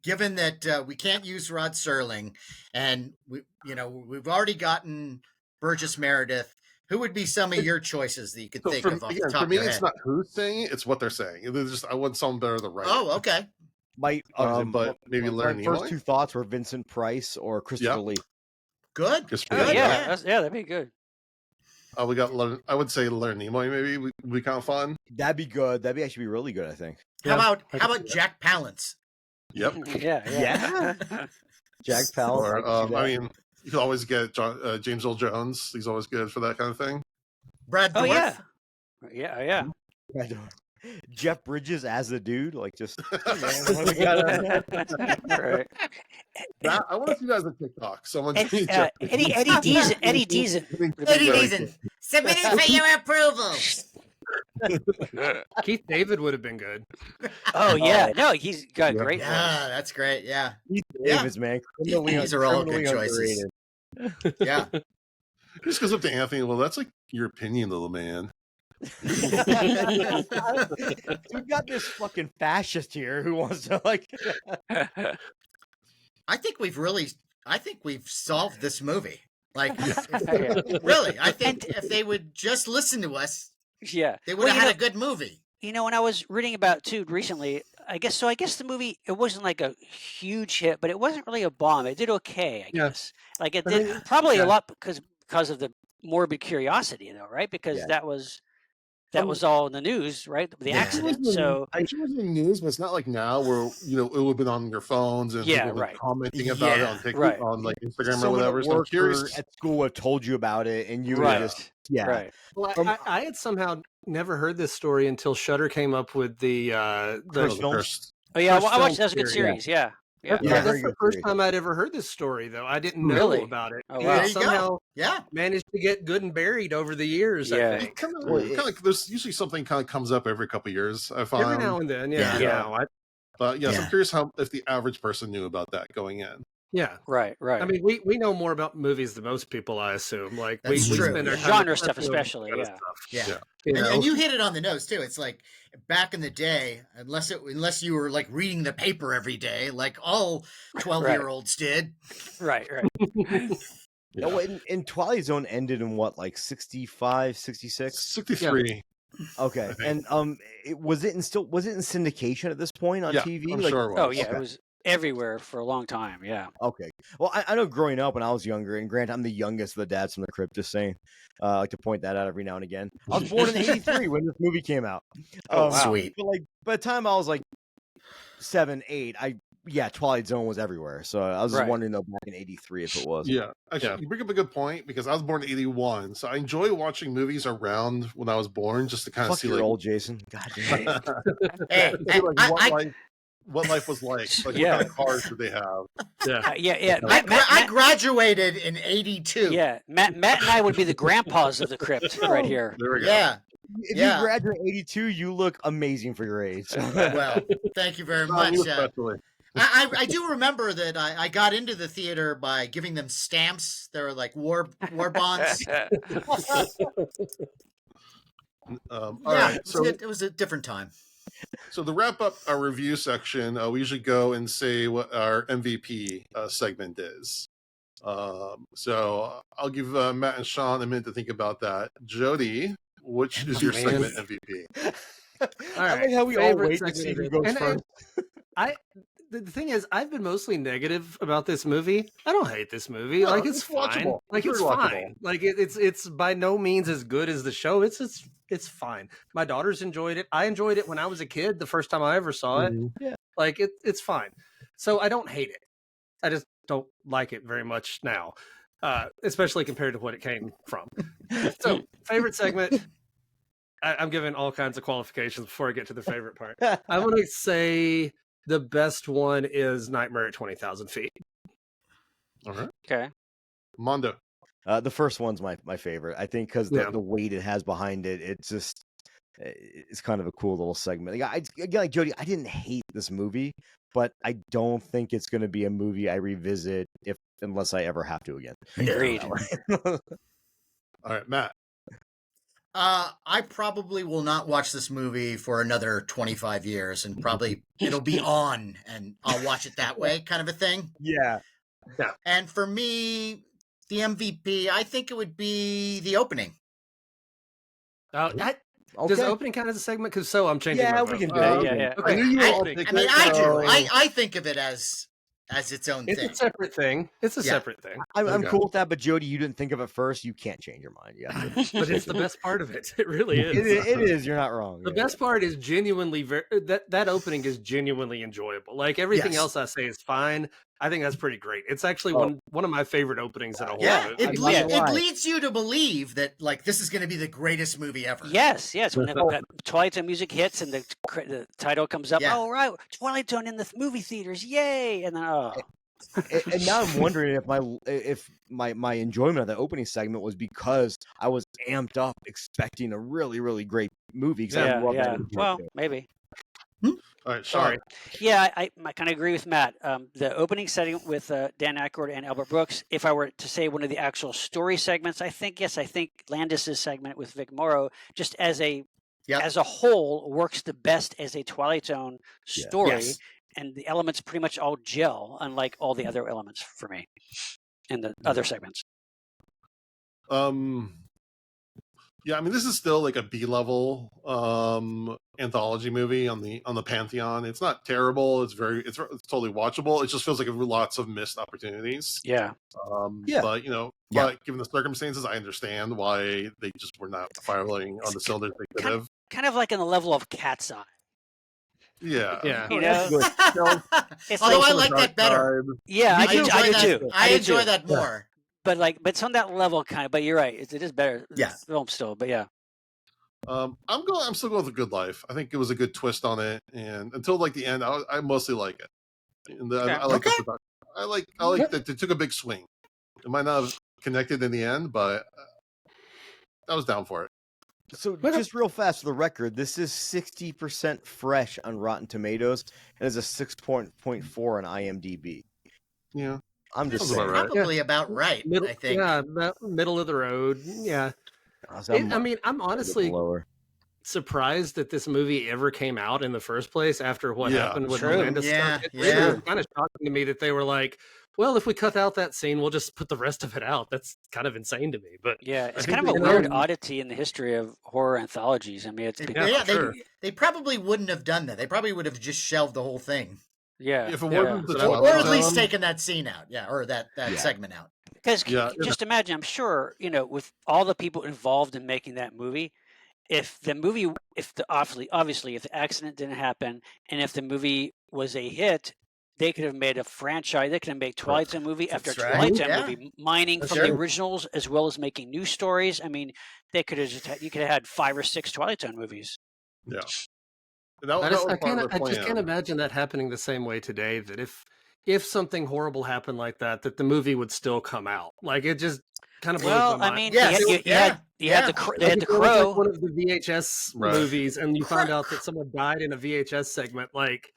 Given that we can't use Rod Serling, and we've already gotten Burgess Meredith. Who would be some of your choices that you could think of off the top for me, of your it's head? not who's saying it; it's what they're saying. I want someone better to write. Oh, okay. But maybe Leonard Nimoy. First 2 thoughts were Vincent Price or Christopher Lee. Good. That'd be good. We got. I would say Leonard Nimoy. Maybe would be kind of fun. That'd be good. That'd be actually be really good. I think. How about Jack Palance? Yep. Yeah. Jack Palance. Or, you can always get James Earl Jones. He's always good for that kind of thing. Brad Dourif. Yeah. Jeff Bridges as a dude, just. Right. I want to see you guys on TikTok. Someone. Eddie Deason. Submitting for your approval. Keith David would have been good. Oh yeah, no, he's got a Yeah. great voice. Yeah, that's great. Yeah, Keith Yeah. Davis, man. Criminally, These are all good criminally choices. underrated. yeah. He just goes up to Anthony. Well, that's like your opinion, little man. We've got this fucking fascist here who wants to like. I think we've solved this movie. Like, Yeah. really, I think if they would just listen to us, Yeah, they would have had a good movie. You know, when I was reading about too recently, I guess the movie, it wasn't like a huge hit, but it wasn't really a bomb. It did okay, I Yeah. guess. Like it I did mean, probably yeah. a lot because of the morbid curiosity, though, right? Because Yeah. that was all in the news, right? The accident. So I'm sure it was in the news, but it's not like now where it would have been on your phones and Yeah, people were right. commenting about it Yeah, on TikTok, right. on like Instagram or Someone whatever. at So I'm work or curious. at school have told you about it, and you were right, just right. Well, From- I had somehow never heard this story until Shudder came up with the First film? First- Oh yeah, First I watched. film That was a good series. series. Yeah, yeah. Yeah, That's very the good first series. time I'd ever heard this story, though. I didn't know Really? about it. Oh, And wow. it There you go. somehow Yeah, managed to get good and buried over the years, Yeah. I think. There's usually something kind of comes up every couple of years. I find. Every now and then, yeah. Yeah. No, But yes, Yeah. I'm curious if the average person knew about that going in. yeah. Right, right. I mean, we know more about movies than most people, I assume. Like we That's true. spend our Yeah. time Genre with stuff that film especially, kind of yeah. stuff, yeah. Yeah. you know? And you hit it on the nose too. It's like back in the day, unless you were like reading the paper every day, like all 12-year-olds did. right, right. Yeah. Oh, and Twilight Zone ended in what, like 65, 66? 63. Okay, I think. and was it in syndication at this point on Yeah, TV? I'm Like, sure it was. Oh yeah, Okay. it was everywhere for a long time. Yeah. Okay. Well, I know growing up when I was younger, and granted, I'm the youngest of the dads from the Crypt, just saying. I like to point that out every now and again. I was born in '83 when this movie came out. Oh, wow. Sweet. But like by the time I was like 7, 8, Twilight Zone was everywhere. So I was just Right. wondering though back in '83 if it was. Yeah, actually, Yeah. you bring up a good point because I was born in '81, so I enjoy watching movies around when I was born just to kind of Fuck see your like, old Jason. God damn it. Hey, see, like I what life was like Yeah. what kind of cars did they have. Yeah. Yeah. I graduated in '82. Yeah, Matt and I would be the grandpas of the Crypt right here. There we go. Yeah. If Yeah. you graduate '82, you look amazing for your age. Well, thank you very You much. especially. I do remember that I got into the theater by giving them stamps. They were like war bonds. All Yeah, right, so it was a different time. So to wrap up our review section, we usually go and say what our MVP segment is. So I'll give Matt and Shawn a minute to think about that. Jody, which is your Man. segment MVP? I like how we all Favorite wait to see who segment. goes And first. The thing is, I've been mostly negative about this movie. I don't hate this movie. No, like it's it's fine. watchable. Like It's it's very watchable. fine. Like it's by no means as good as the show. It's fine. My daughters enjoyed it. I enjoyed it when I was a kid. The first time I ever saw it. Mhm. Yeah. Like it's fine. So I don't hate it. I just don't like it very much now, especially compared to what it came from. So favorite segment. I'm giving all kinds of qualifications before I get to the favorite part. I want to say the best one is Nightmare at 20,000 Feet. All right, Okay. Mondo. The first one's my favorite. I think because Yeah. the weight it has behind it, it's kind of a cool little segment. Again, like Jody, I didn't hate this movie, but I don't think it's going to be a movie I revisit unless I ever have to again. Agreed. All right, Matt. I probably will not watch this movie for another 25 years, and probably it'll be on, and I'll watch it that way, kind of a thing. Yeah. And for me, the MVP, I think it would be the opening. Does Okay. opening count as a segment? Because I'm changing my Yeah, vote. we can do Yeah, it. yeah, yeah. Okay. I knew you were all Opening. picking I mean, it, I do. so- I think of it as its own It's thing. a separate thing. It's a Yeah. separate thing. I'm Okay. cool with that, but Jody, you didn't think of it first. You can't change your mind. Yeah, But it's the best part of it. It really is. it is. You're not wrong. The yeah. best part is genuinely that opening is genuinely enjoyable. Like everything Yes. else I say is fine. I think that's pretty great. It's actually one of my favorite openings in a whole Yeah, movie. it, I'm not gonna lie. leads you to believe that like this is going to be the greatest movie ever. Yes. When the Twilight Zone music hits and the title comes up, Yeah. oh right, Twilight Zone in the movie theaters, yay! And then And now I'm wondering if my enjoyment of the opening segment was because I was amped up expecting a really, really great movie. Because I love that. Well, maybe. All right, sorry. Yeah, I kind of agree with Matt. The opening setting with Dan Aykroyd and Albert Brooks. If I were to say one of the actual story segments, I think Landis's segment with Vic Morrow, just as a whole, works the best as a Twilight Zone story. Yes. And the elements pretty much all gel, unlike all the other elements for me in the other segments. Yeah, I mean, this is still like a B-level anthology movie on the Pantheon. It's not terrible. It's totally watchable. It just feels like lots of missed opportunities. Yeah. But but given the circumstances, I understand why they just were not firing on the cylinders they could have. Kind of like in the level of Cat's Eye. Yeah. You know? Although I like that better. Yeah, I do too. I enjoy that more. But it's on that level kind of. But you're right. It is better. Yeah. Film still. But yeah. I'm still going with A Good Life. I think it was a good twist on it, and until like the end, I mostly like it. And I like the production. I like that they took a big swing. It might not have connected in the end, but I was down for it. So just real fast for the record, this is 60% fresh on Rotten Tomatoes and is a 6.4 on IMDb. Yeah. I'm just saying. Probably about right, I think. Yeah, middle of the road. Yeah. I'm honestly surprised that this movie ever came out in the first place after what happened with Amanda Starr. It was kind of shocking to me that they were like, well, if we cut out that scene, we'll just put the rest of it out. That's kind of insane to me. But yeah, it's kind of a weird oddity in the history of horror anthologies. I mean, it's they probably wouldn't have done that. They probably would have just shelved the whole thing. Yeah, if it wasn't or at least taken that scene out, or that segment out. Because just imagine, I'm sure with all the people involved in making that movie, if the accident didn't happen, and if the movie was a hit, they could have made a franchise. They could have made Twilight Zone movie after Twilight Zone movie, mining from the originals as well as making new stories. I mean, you could have had 5 or 6 Twilight Zone movies. Yeah. I just can't imagine that happening the same way today. That if something horrible happened like that, the movie would still come out. Like it just kind of blows my mind. I mean, you had the Crow, like one of the VHS movies, and you find out that someone died in a VHS segment. Like,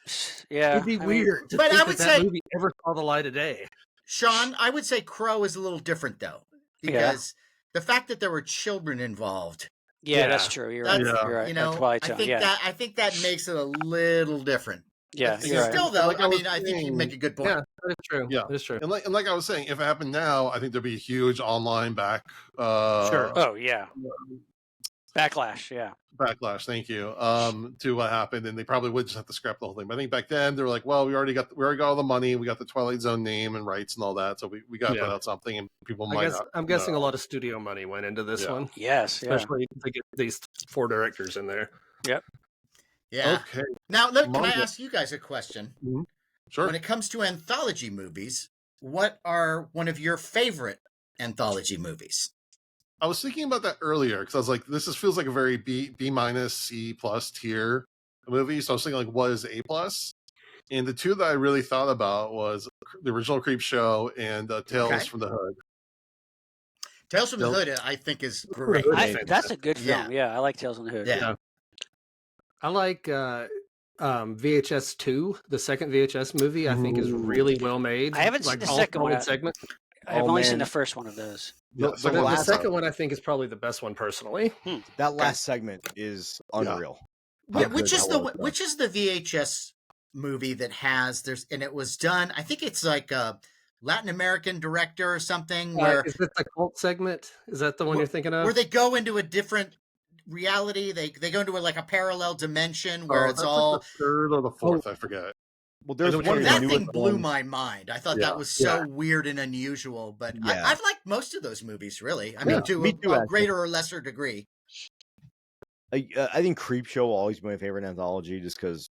it'd be weird. But I would say that movie ever saw the light of day. Shawn, I would say Crow is a little different though, because the fact that there were children involved. Yeah, that's true. You're right. I think that makes it a little different. Yeah, still though, I think you make a good point. Yeah, that's true. Yeah, that's true. And like I was saying, if it happened now, I think there'd be a huge online sure. Oh yeah. Backlash. Yeah. Backlash. Thank you. To what happened, and they probably would just have to scrap the whole thing. But I think back then they were like, well, we already got all the money, we got the Twilight Zone name and rights and all that, so we got to put out something, and people I'm guessing a lot of studio money went into this one. Yes, especially to get these 4 directors in there. Yep. Yeah. Okay. Now, can I ask you guys a question? Mm-hmm. Sure. When it comes to anthology movies, what are one of your favorite anthology movies? I was thinking about that earlier because I was like, this feels like a very B minus C plus tier movie. So I was thinking like, what is A plus? And the two that I really thought about was the original Creep Show and Tales from the Hood. Tales from the Hood, I think, is great. That's a good film. Yeah, I like Tales from the Hood. Yeah. I like VHS 2, the second VHS movie. I think is really well made. I haven't seen the second one. Segment. I've only seen the first one of those. Yeah, but the second one I think is probably the best one personally. That last segment is unreal. Which is the VHS movie that has and it was done, I think it's like a Latin American director or something. Where is that the cult segment? Is that the one you're thinking of? Where they go into a different reality, they go into a parallel dimension where it's all like the third or the fourth, I forget. Well, there's one that thing blew my mind. I thought that was so weird and unusual, but I've liked most of those movies, really. I mean, to a greater or lesser degree. I think Creep Show will always be my favorite anthology, just because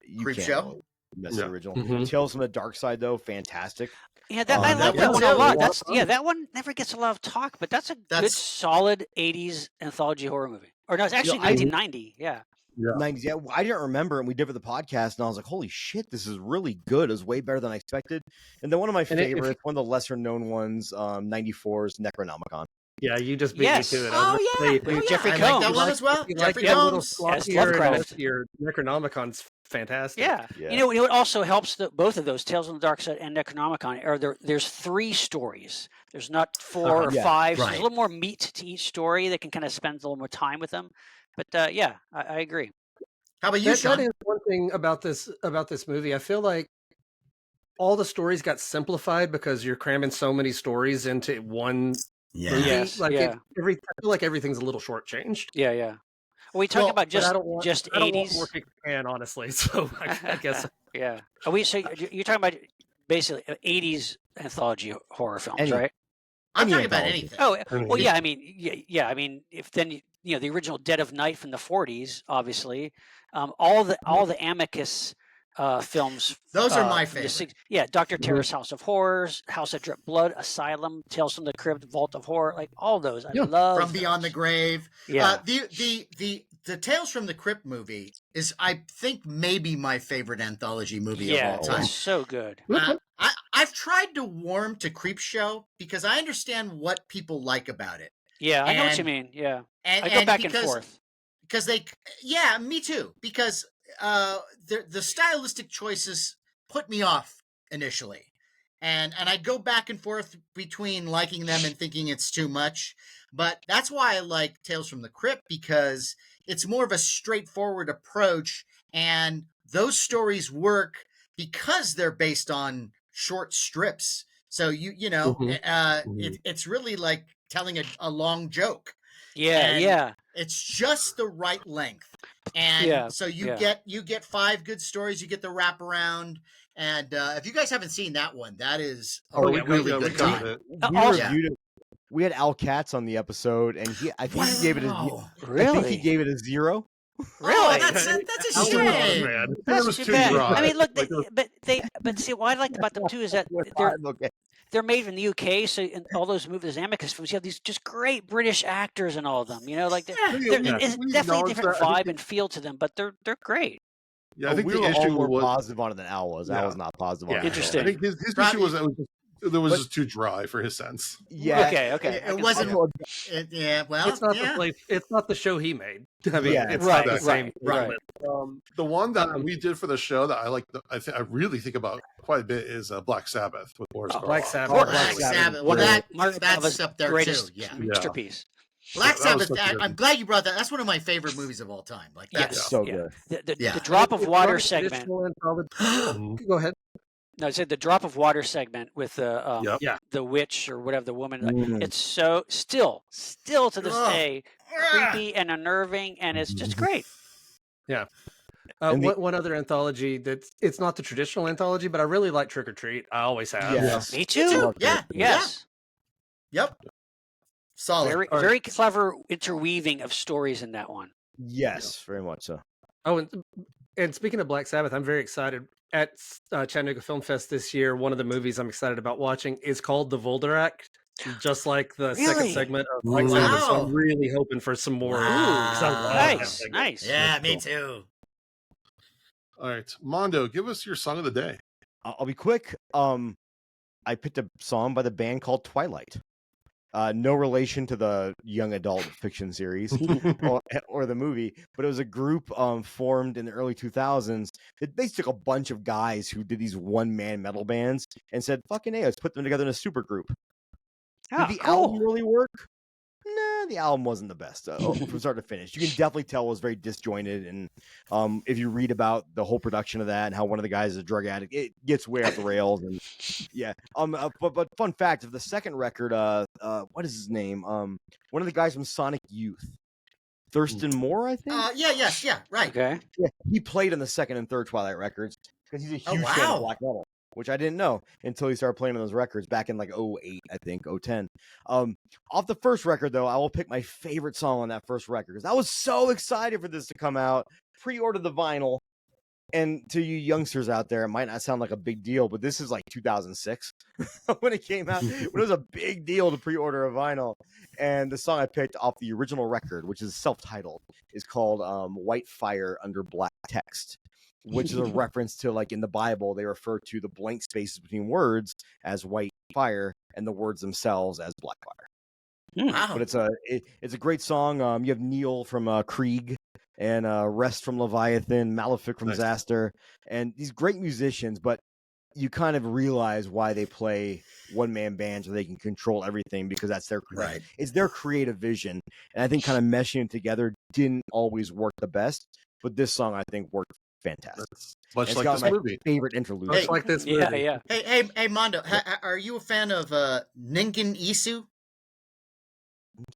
you can't miss the original. Mm-hmm. Tales from the Dark Side, though, fantastic. Yeah, I like that one a lot. That one never gets a lot of talk, but that's a good, solid '80s anthology horror movie. Or no, it's actually 1990. Yeah. 90s. Yeah, I didn't remember, and we did for the podcast, and I was like, "Holy shit, this is really good! It was way better than I expected." And then one of my favorites, one of the lesser known ones, 94's Necronomicon. Yeah, you just beat Yes. me to it. Jeffrey I Combs. like that one as well. You Jeffrey like that little Combs. As sloppier and Lovecraft. messier Necronomicon's fantastic. Yeah. Yeah. You know what also helps both of those, Tales from the Dark Side and Necronomicon, are there's 3 stories. There's not 4 or Yeah, 5. So right. there's a little more meat to each story that can kind of spend a little more time with them. But yeah, I agree. How about you, That Shawn? is one thing about this movie. I feel like all the stories got simplified because you're cramming so many stories into one movie. Yes, Like yeah. I feel like everything's a little shortchanged. Yeah. Are we talking Well, about But I just don't want 80s? more kick the can, honestly. So I guess Yeah. Are we? So you're talking about basically 80s anthology horror films, Any- right? I'm Any talking about anthology. anything. Oh, well, yeah. I mean, yeah. I mean, if then the original Dead of Night from the 40s, obviously, all the Amicus films. Those are my from the favorite. Yeah, Doctor Terror's House of Horrors, House of Drip Blood, Asylum, Tales from the Crypt, Vault of Horror, like all those. I love From Beyond the those. Grave. Yeah. The Tales from the Crypt movie is, I think, maybe my favorite anthology movie Yeah, of all time. it's so good. I've tried to warm to Creep Show because I understand what people like about it. Yeah, I know what you And- mean. Yeah, And, I go back and because, forth. because me too. Because the stylistic choices put me off initially, and I go back and forth between liking them and thinking it's too much. But that's why I like Tales from the Crypt, because it's more of a straightforward approach, and those stories work because they're based on short strips. So it's really like telling a long joke. Yeah, And yeah. It's just the right length, and so you get 5 good stories. You get the wraparound, and if you guys haven't seen that one, that is a Oh, really we good covered time. it. We Also- reviewed it. We had Al Katz on the episode, and I think he gave it a. Wow. I think Really? he gave it a 0. Really? Oh, that's a Al shame. man. That's was too too bad. dry. I mean, look, Like, but see, what I liked about them too is that Okay. they're made in the UK. So in all those movies, Amicus films, you have these just great British actors in all of them. Like it's We definitely a acknowledge different that. I think vibe and feel to them, but they're great. Yeah, I think we the were all issue more was. positive on it than Al was. Al Yeah. was not positive on Yeah. it. at all. Interesting. I think his Rob, issue was that it was just too dry for his sense. Yeah. Okay. I It can wasn't. follow. Well, It's not yeah. it's not the show he made. I mean, Yeah, it's right, not the same. right. The one that we did for the show that I like, I really think about quite a bit is Black Sabbath with Boris Oh, Karloff. Black Sabbath. Black Black Sabbath. Sabbath. One Well, of Mark that's Alva's up there greatest too. Yeah. masterpiece. Black That was Sabbath. such a good I'm glad you brought that. That's one of my favorite movies of all time. Like Yes. that's So yeah. good. Yeah. The drop of It's water not a segment. traditional anthology. Go ahead. No, I said the drop of water segment with the Yep. Yeah. the witch or whatever the woman. Like, Mm. it's so still to this Ugh. day creepy and unnerving, and it's just great. And the- One other anthology it's not the traditional anthology, but I really like Trick or Treat. I always have. Yes. Me Me too. too. Love Yeah. it. Yes. Yep. Solid. Very Or- very clever interweaving of stories in that one. Yes, very much so. Oh, and speaking of Black Sabbath, I'm very excited. At Chattanooga Film Fest this year, one of the movies I'm excited about watching is called The Volderak, just like the second Really? segment of Black Ooh. Sabbath. So Wow. I'm really hoping for some more. Wow. 'cause I love that Nice, segment. nice. Yeah, me too. All right, Mondo, give us your song of the day. I'll be quick. I picked a song by the band called Twilight. No relation to the young adult fiction series or the movie, but it was a group formed in the early 2000s. It basically took a bunch of guys who did these one-man metal bands and said, "Fucking hey, let's put them together in a super group." Oh, Did the cool. album really work? Nah, the album wasn't the best from start to finish. You can definitely tell it was very disjointed, and if you read about the whole production of that and how one of the guys is a drug addict, it gets way off the rails. And yeah, but fun fact of the second record, what is his name? One of the guys from Sonic Youth, Thurston Moore, I think. Yeah, right. Okay. Yeah, he played on the second and third Twilight records because he's a Oh, huge fan wow. of black metal, which I didn't know until he started playing on those records back in like 08, I think, 010. Off the first record, though, I will pick my favorite song on that first record because I was so excited for this to come out. Pre-ordered the vinyl, And to you youngsters out there, it might not sound like a big deal, but this is like 2006 when it came out. When it was a big deal to pre-order a vinyl. And the song I picked off the original record, which is self-titled, is called White Fire Under Black Text, which is a reference to, like, in the Bible, they refer to the blank spaces between words as white fire and the words themselves as black fire. Wow. But it's a great song. You have Neil from Krieg and Rest from Leviathan, Malefic from Nice. Zaster, and these great musicians, but you kind of realize why they play one-man bands where they can control everything, because that's Right. it's their creative vision. And I think kind of meshing it together didn't always work the best, but this song I think worked fantastic. That's much It's like got this my movie. favorite interlude. Much like this movie. Yeah. Hey, Mondo, are you a fan of Ningen Isu?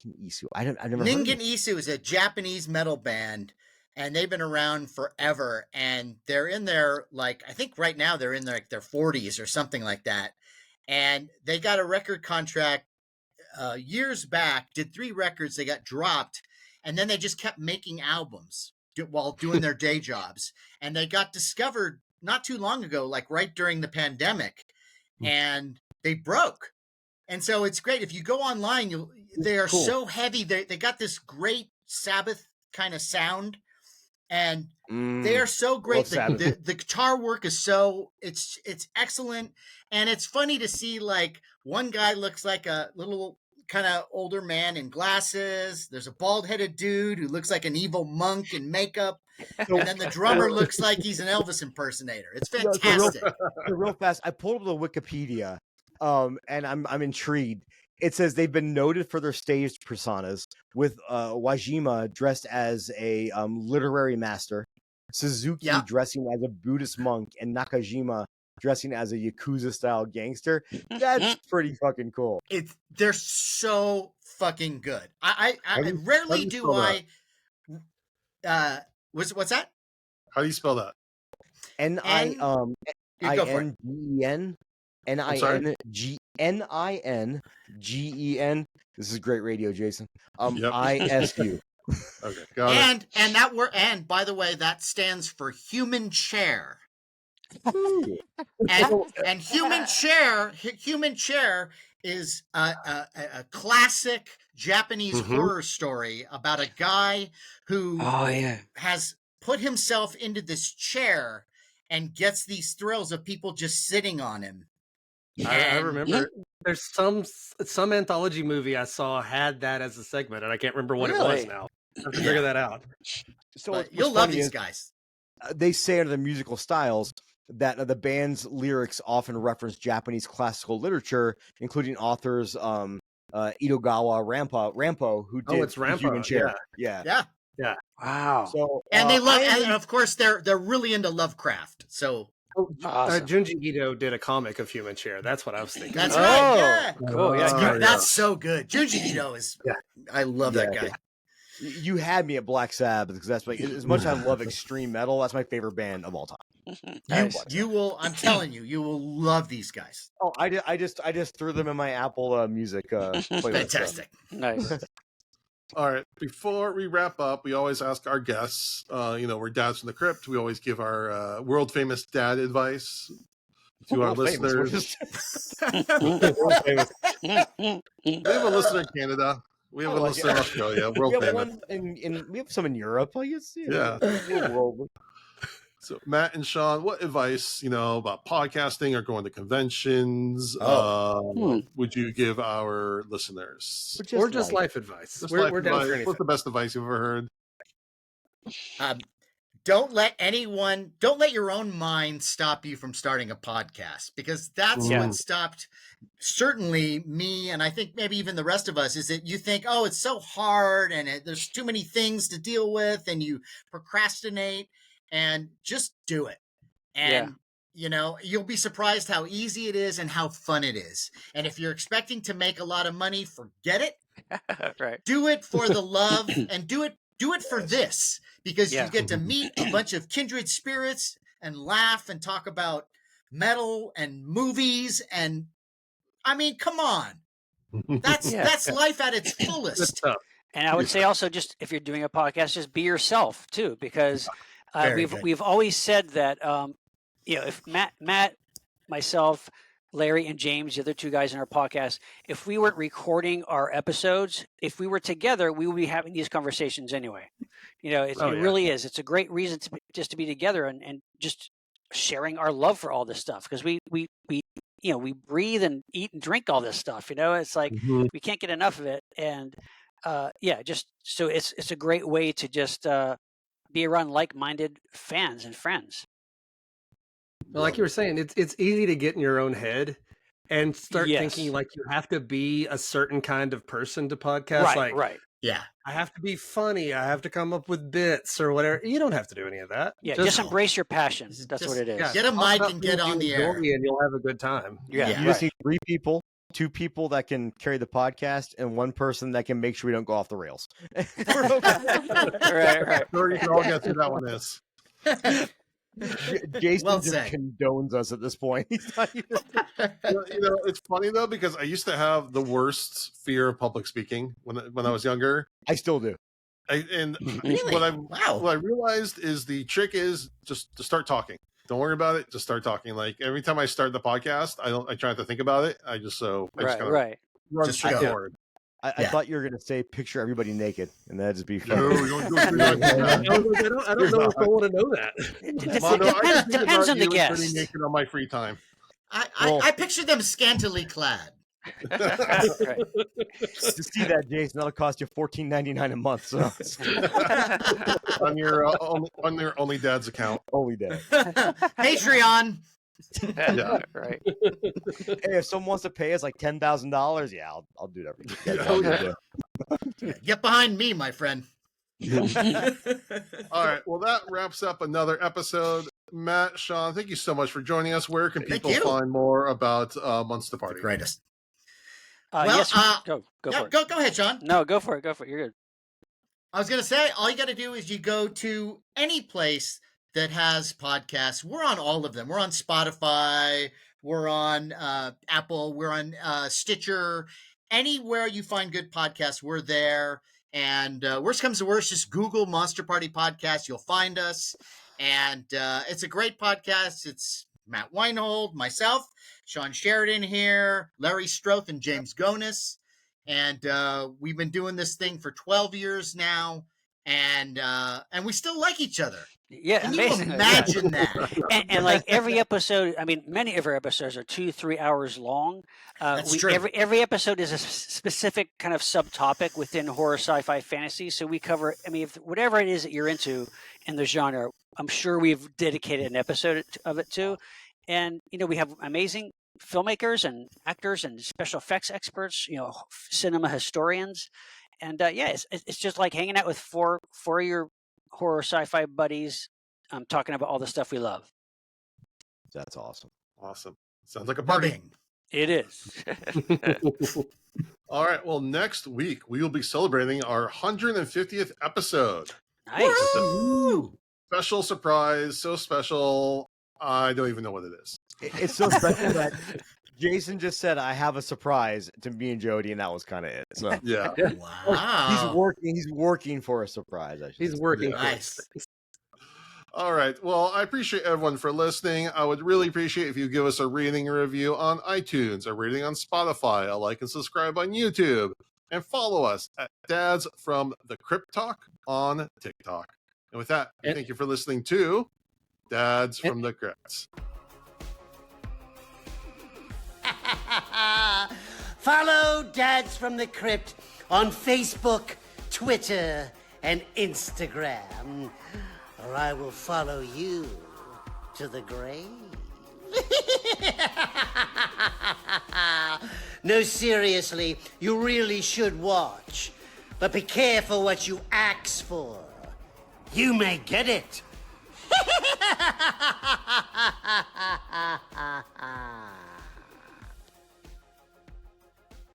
Isu. I've never heard of Ningen it. Isu is a Japanese metal band, and they've been around forever. And they're in their, like, I think right now they're in their 40s or something like that. And they got a record contract years back, did 3 records, they got dropped, and then they just kept making albums while doing their day jobs. And they got discovered not too long ago, like right during the pandemic, and they broke. And so it's great. If you go online, they are Cool. so heavy. They got this great Sabbath kind of sound, and they are so great. The guitar work is it's excellent, and it's funny to see, like, one guy looks like a little kind of older man in glasses. There's a bald-headed dude who looks like an evil monk in makeup, and then the drummer looks like he's an Elvis impersonator. It's fantastic. Real fast, I pulled up the Wikipedia, and I'm intrigued. It says they've been noted for their staged personas, with Wajima dressed as a literary master, Suzuki dressing as a Buddhist monk, and Nakajima dressing as a Yakuza-style gangster. That's pretty fucking cool. They're so fucking good. I rarely do I. What's that? How do you spell that? N-I-N-G-E-N N-I-N-G-N-I-N-G-E-N. This is great radio, Jason. Yep. I-S-U. Okay, got it. And that word, and by the way, that stands for human chair. and human chair is a classic Japanese horror story about a guy who has put himself into this chair and gets these thrills of people just sitting on him. I remember there's some anthology movie I saw had that as a segment, and I can't remember what it was now. I have to figure that out. So you'll love these guys. They say under the musical styles that the band's lyrics often reference Japanese classical literature, including authors Itogawa Rampo, who did it's Rampo. Human Chair. Yeah. Wow. So and they love, and of course they're really into Lovecraft. So awesome. Junji Ito did a comic of Human Chair. That's what I was thinking. That's right. Yeah. Cool. Yeah. That's so good. Junji Ito is. Yeah. I love that guy. You had me at Black Sabbath, because that's like, as much as I love extreme metal, that's my favorite band of all time. Nice. You will. I'm telling you, you will love these guys. Oh, I just threw them in my Apple Music playlist. Fantastic. Nice. All right. Before we wrap up, we always ask our guests, we're dads from the Crypt. We always give our world famous dad advice to our listeners. We have a listener in Canada. We have a listener in Australia. World famous. One we have some in Europe. I guess. Yeah. So Matt and Shawn, what advice, about podcasting or going to conventions, would you give our listeners? Or just life advice. We're down for anything. What's the best advice you've ever heard? Don't let your own mind stop you from starting a podcast, because that's what stopped certainly me, and I think maybe even the rest of us, is that you think, oh, it's so hard and there's too many things to deal with, and you procrastinate, and just do it. And you'll be surprised how easy it is and how fun it is. And if you're expecting to make a lot of money, forget it. Right. Do it for the love, and do it for this, because you get to meet a bunch of kindred spirits and laugh and talk about metal and movies. And I mean, come on, that's life at its fullest. And I would say also, just if you're doing a podcast, just be yourself too, because Very good. We've always said that if Matt, myself, Larry, and James, the other two guys in our podcast, if we weren't recording our episodes, if we were together, we would be having these conversations anyway. It really is. It's a great reason to be together and just sharing our love for all this stuff, because we breathe and eat and drink all this stuff. It's like we can't get enough of it, and just so it's a great way to just be around like-minded fans and friends. Well, like you were saying, it's easy to get in your own head and start Yes. thinking like you have to be a certain kind of person to podcast. Right. Yeah. I have to be funny. I have to come up with bits or whatever. You don't have to do any of that. Yeah, just embrace your passion. That's Just- what it is. yeah. Get a Talk mic about and get things on you the air. enjoy and you'll have a good time. Yeah, Yeah. You just need 3 people, 2 people that can carry the podcast, and 1 person that can make sure we don't go off the rails. We're okay. right. Sure, you can all get through that one. Is Jason Well just said. condones us at this point. He's not even... it's funny though, because I used to have the worst fear of public speaking when I was younger. I still do. Really? what I Wow. what I realized is the trick is just to start talking. Don't worry about it. Just start talking. Like every time I start the podcast, I try not to think about it. I just kind of Right. run Just straight go. forward. I Yeah. thought you were going to say picture everybody naked, and that'd just be No, fun. don't do that. I don't know if I want to know that. Mondo, I just think Depends about on the you pretty guest. naked on my free time. I picture them scantily clad. Right. To see that, Jason, that'll cost you $14.99 a month. So on your only dad's account. only day. Patreon. Yeah. Right. Hey, if someone wants to pay us like $10,000, yeah, I'll do that. Yeah. I'll do that. Get behind me, my friend. All right. Well, that wraps up another episode. Matt, Shawn, thank you so much for joining us. Where can Thank people you. find more about Monster Party? Greatest. Well, yes. Go Yeah, for it. go ahead, Shawn. No, go for it. You're good. I was gonna say, all you got to do is you go to any place that has podcasts. We're on all of them. We're on Spotify. We're on Apple. We're on Stitcher. Anywhere you find good podcasts, we're there. And worst comes to worst, just Google Monster Party Podcast. You'll find us. And it's a great podcast. It's Matt Weinhold, myself, Shawn Sheridan here, Larry Stroth, and James Gonis. And we've been doing this thing for 12 years now. And we still like each other. Yeah, Can you amazing. imagine that? And like every episode, I mean, many of our episodes are 2-3 hours long. That's true. Every episode is a specific kind of subtopic within horror, sci-fi, fantasy. So we cover, I mean, whatever it is that you're into in the genre, I'm sure we've dedicated an episode of it to. And, we have amazing filmmakers and actors and special effects experts, cinema historians. And it's just like hanging out with four of your horror sci-fi buddies, talking about all the stuff we love. That's awesome. Awesome. Sounds like a party. Bing. It is. All right. Well, next week we will be celebrating our 150th episode. Nice. Woo! Special surprise. So special. I don't even know what it is. It's so special that Jason just said, "I have a surprise" to me and Jody, and that was kind of it. So Yeah. Wow. he's working for a surprise. I should He's say. working. Nice. All right. Well, I appreciate everyone for listening. I would really appreciate if you give us a rating and review on iTunes, a rating on Spotify, a like and subscribe on YouTube, and follow us at Dads from the Crypt Talk on TikTok. And with that, thank you for listening to Dads from the Crypt. Follow Dads from the Crypt on Facebook, Twitter, and Instagram, or I will follow you to the grave. No, seriously, you really should watch. But be careful what you ask for. You may get it.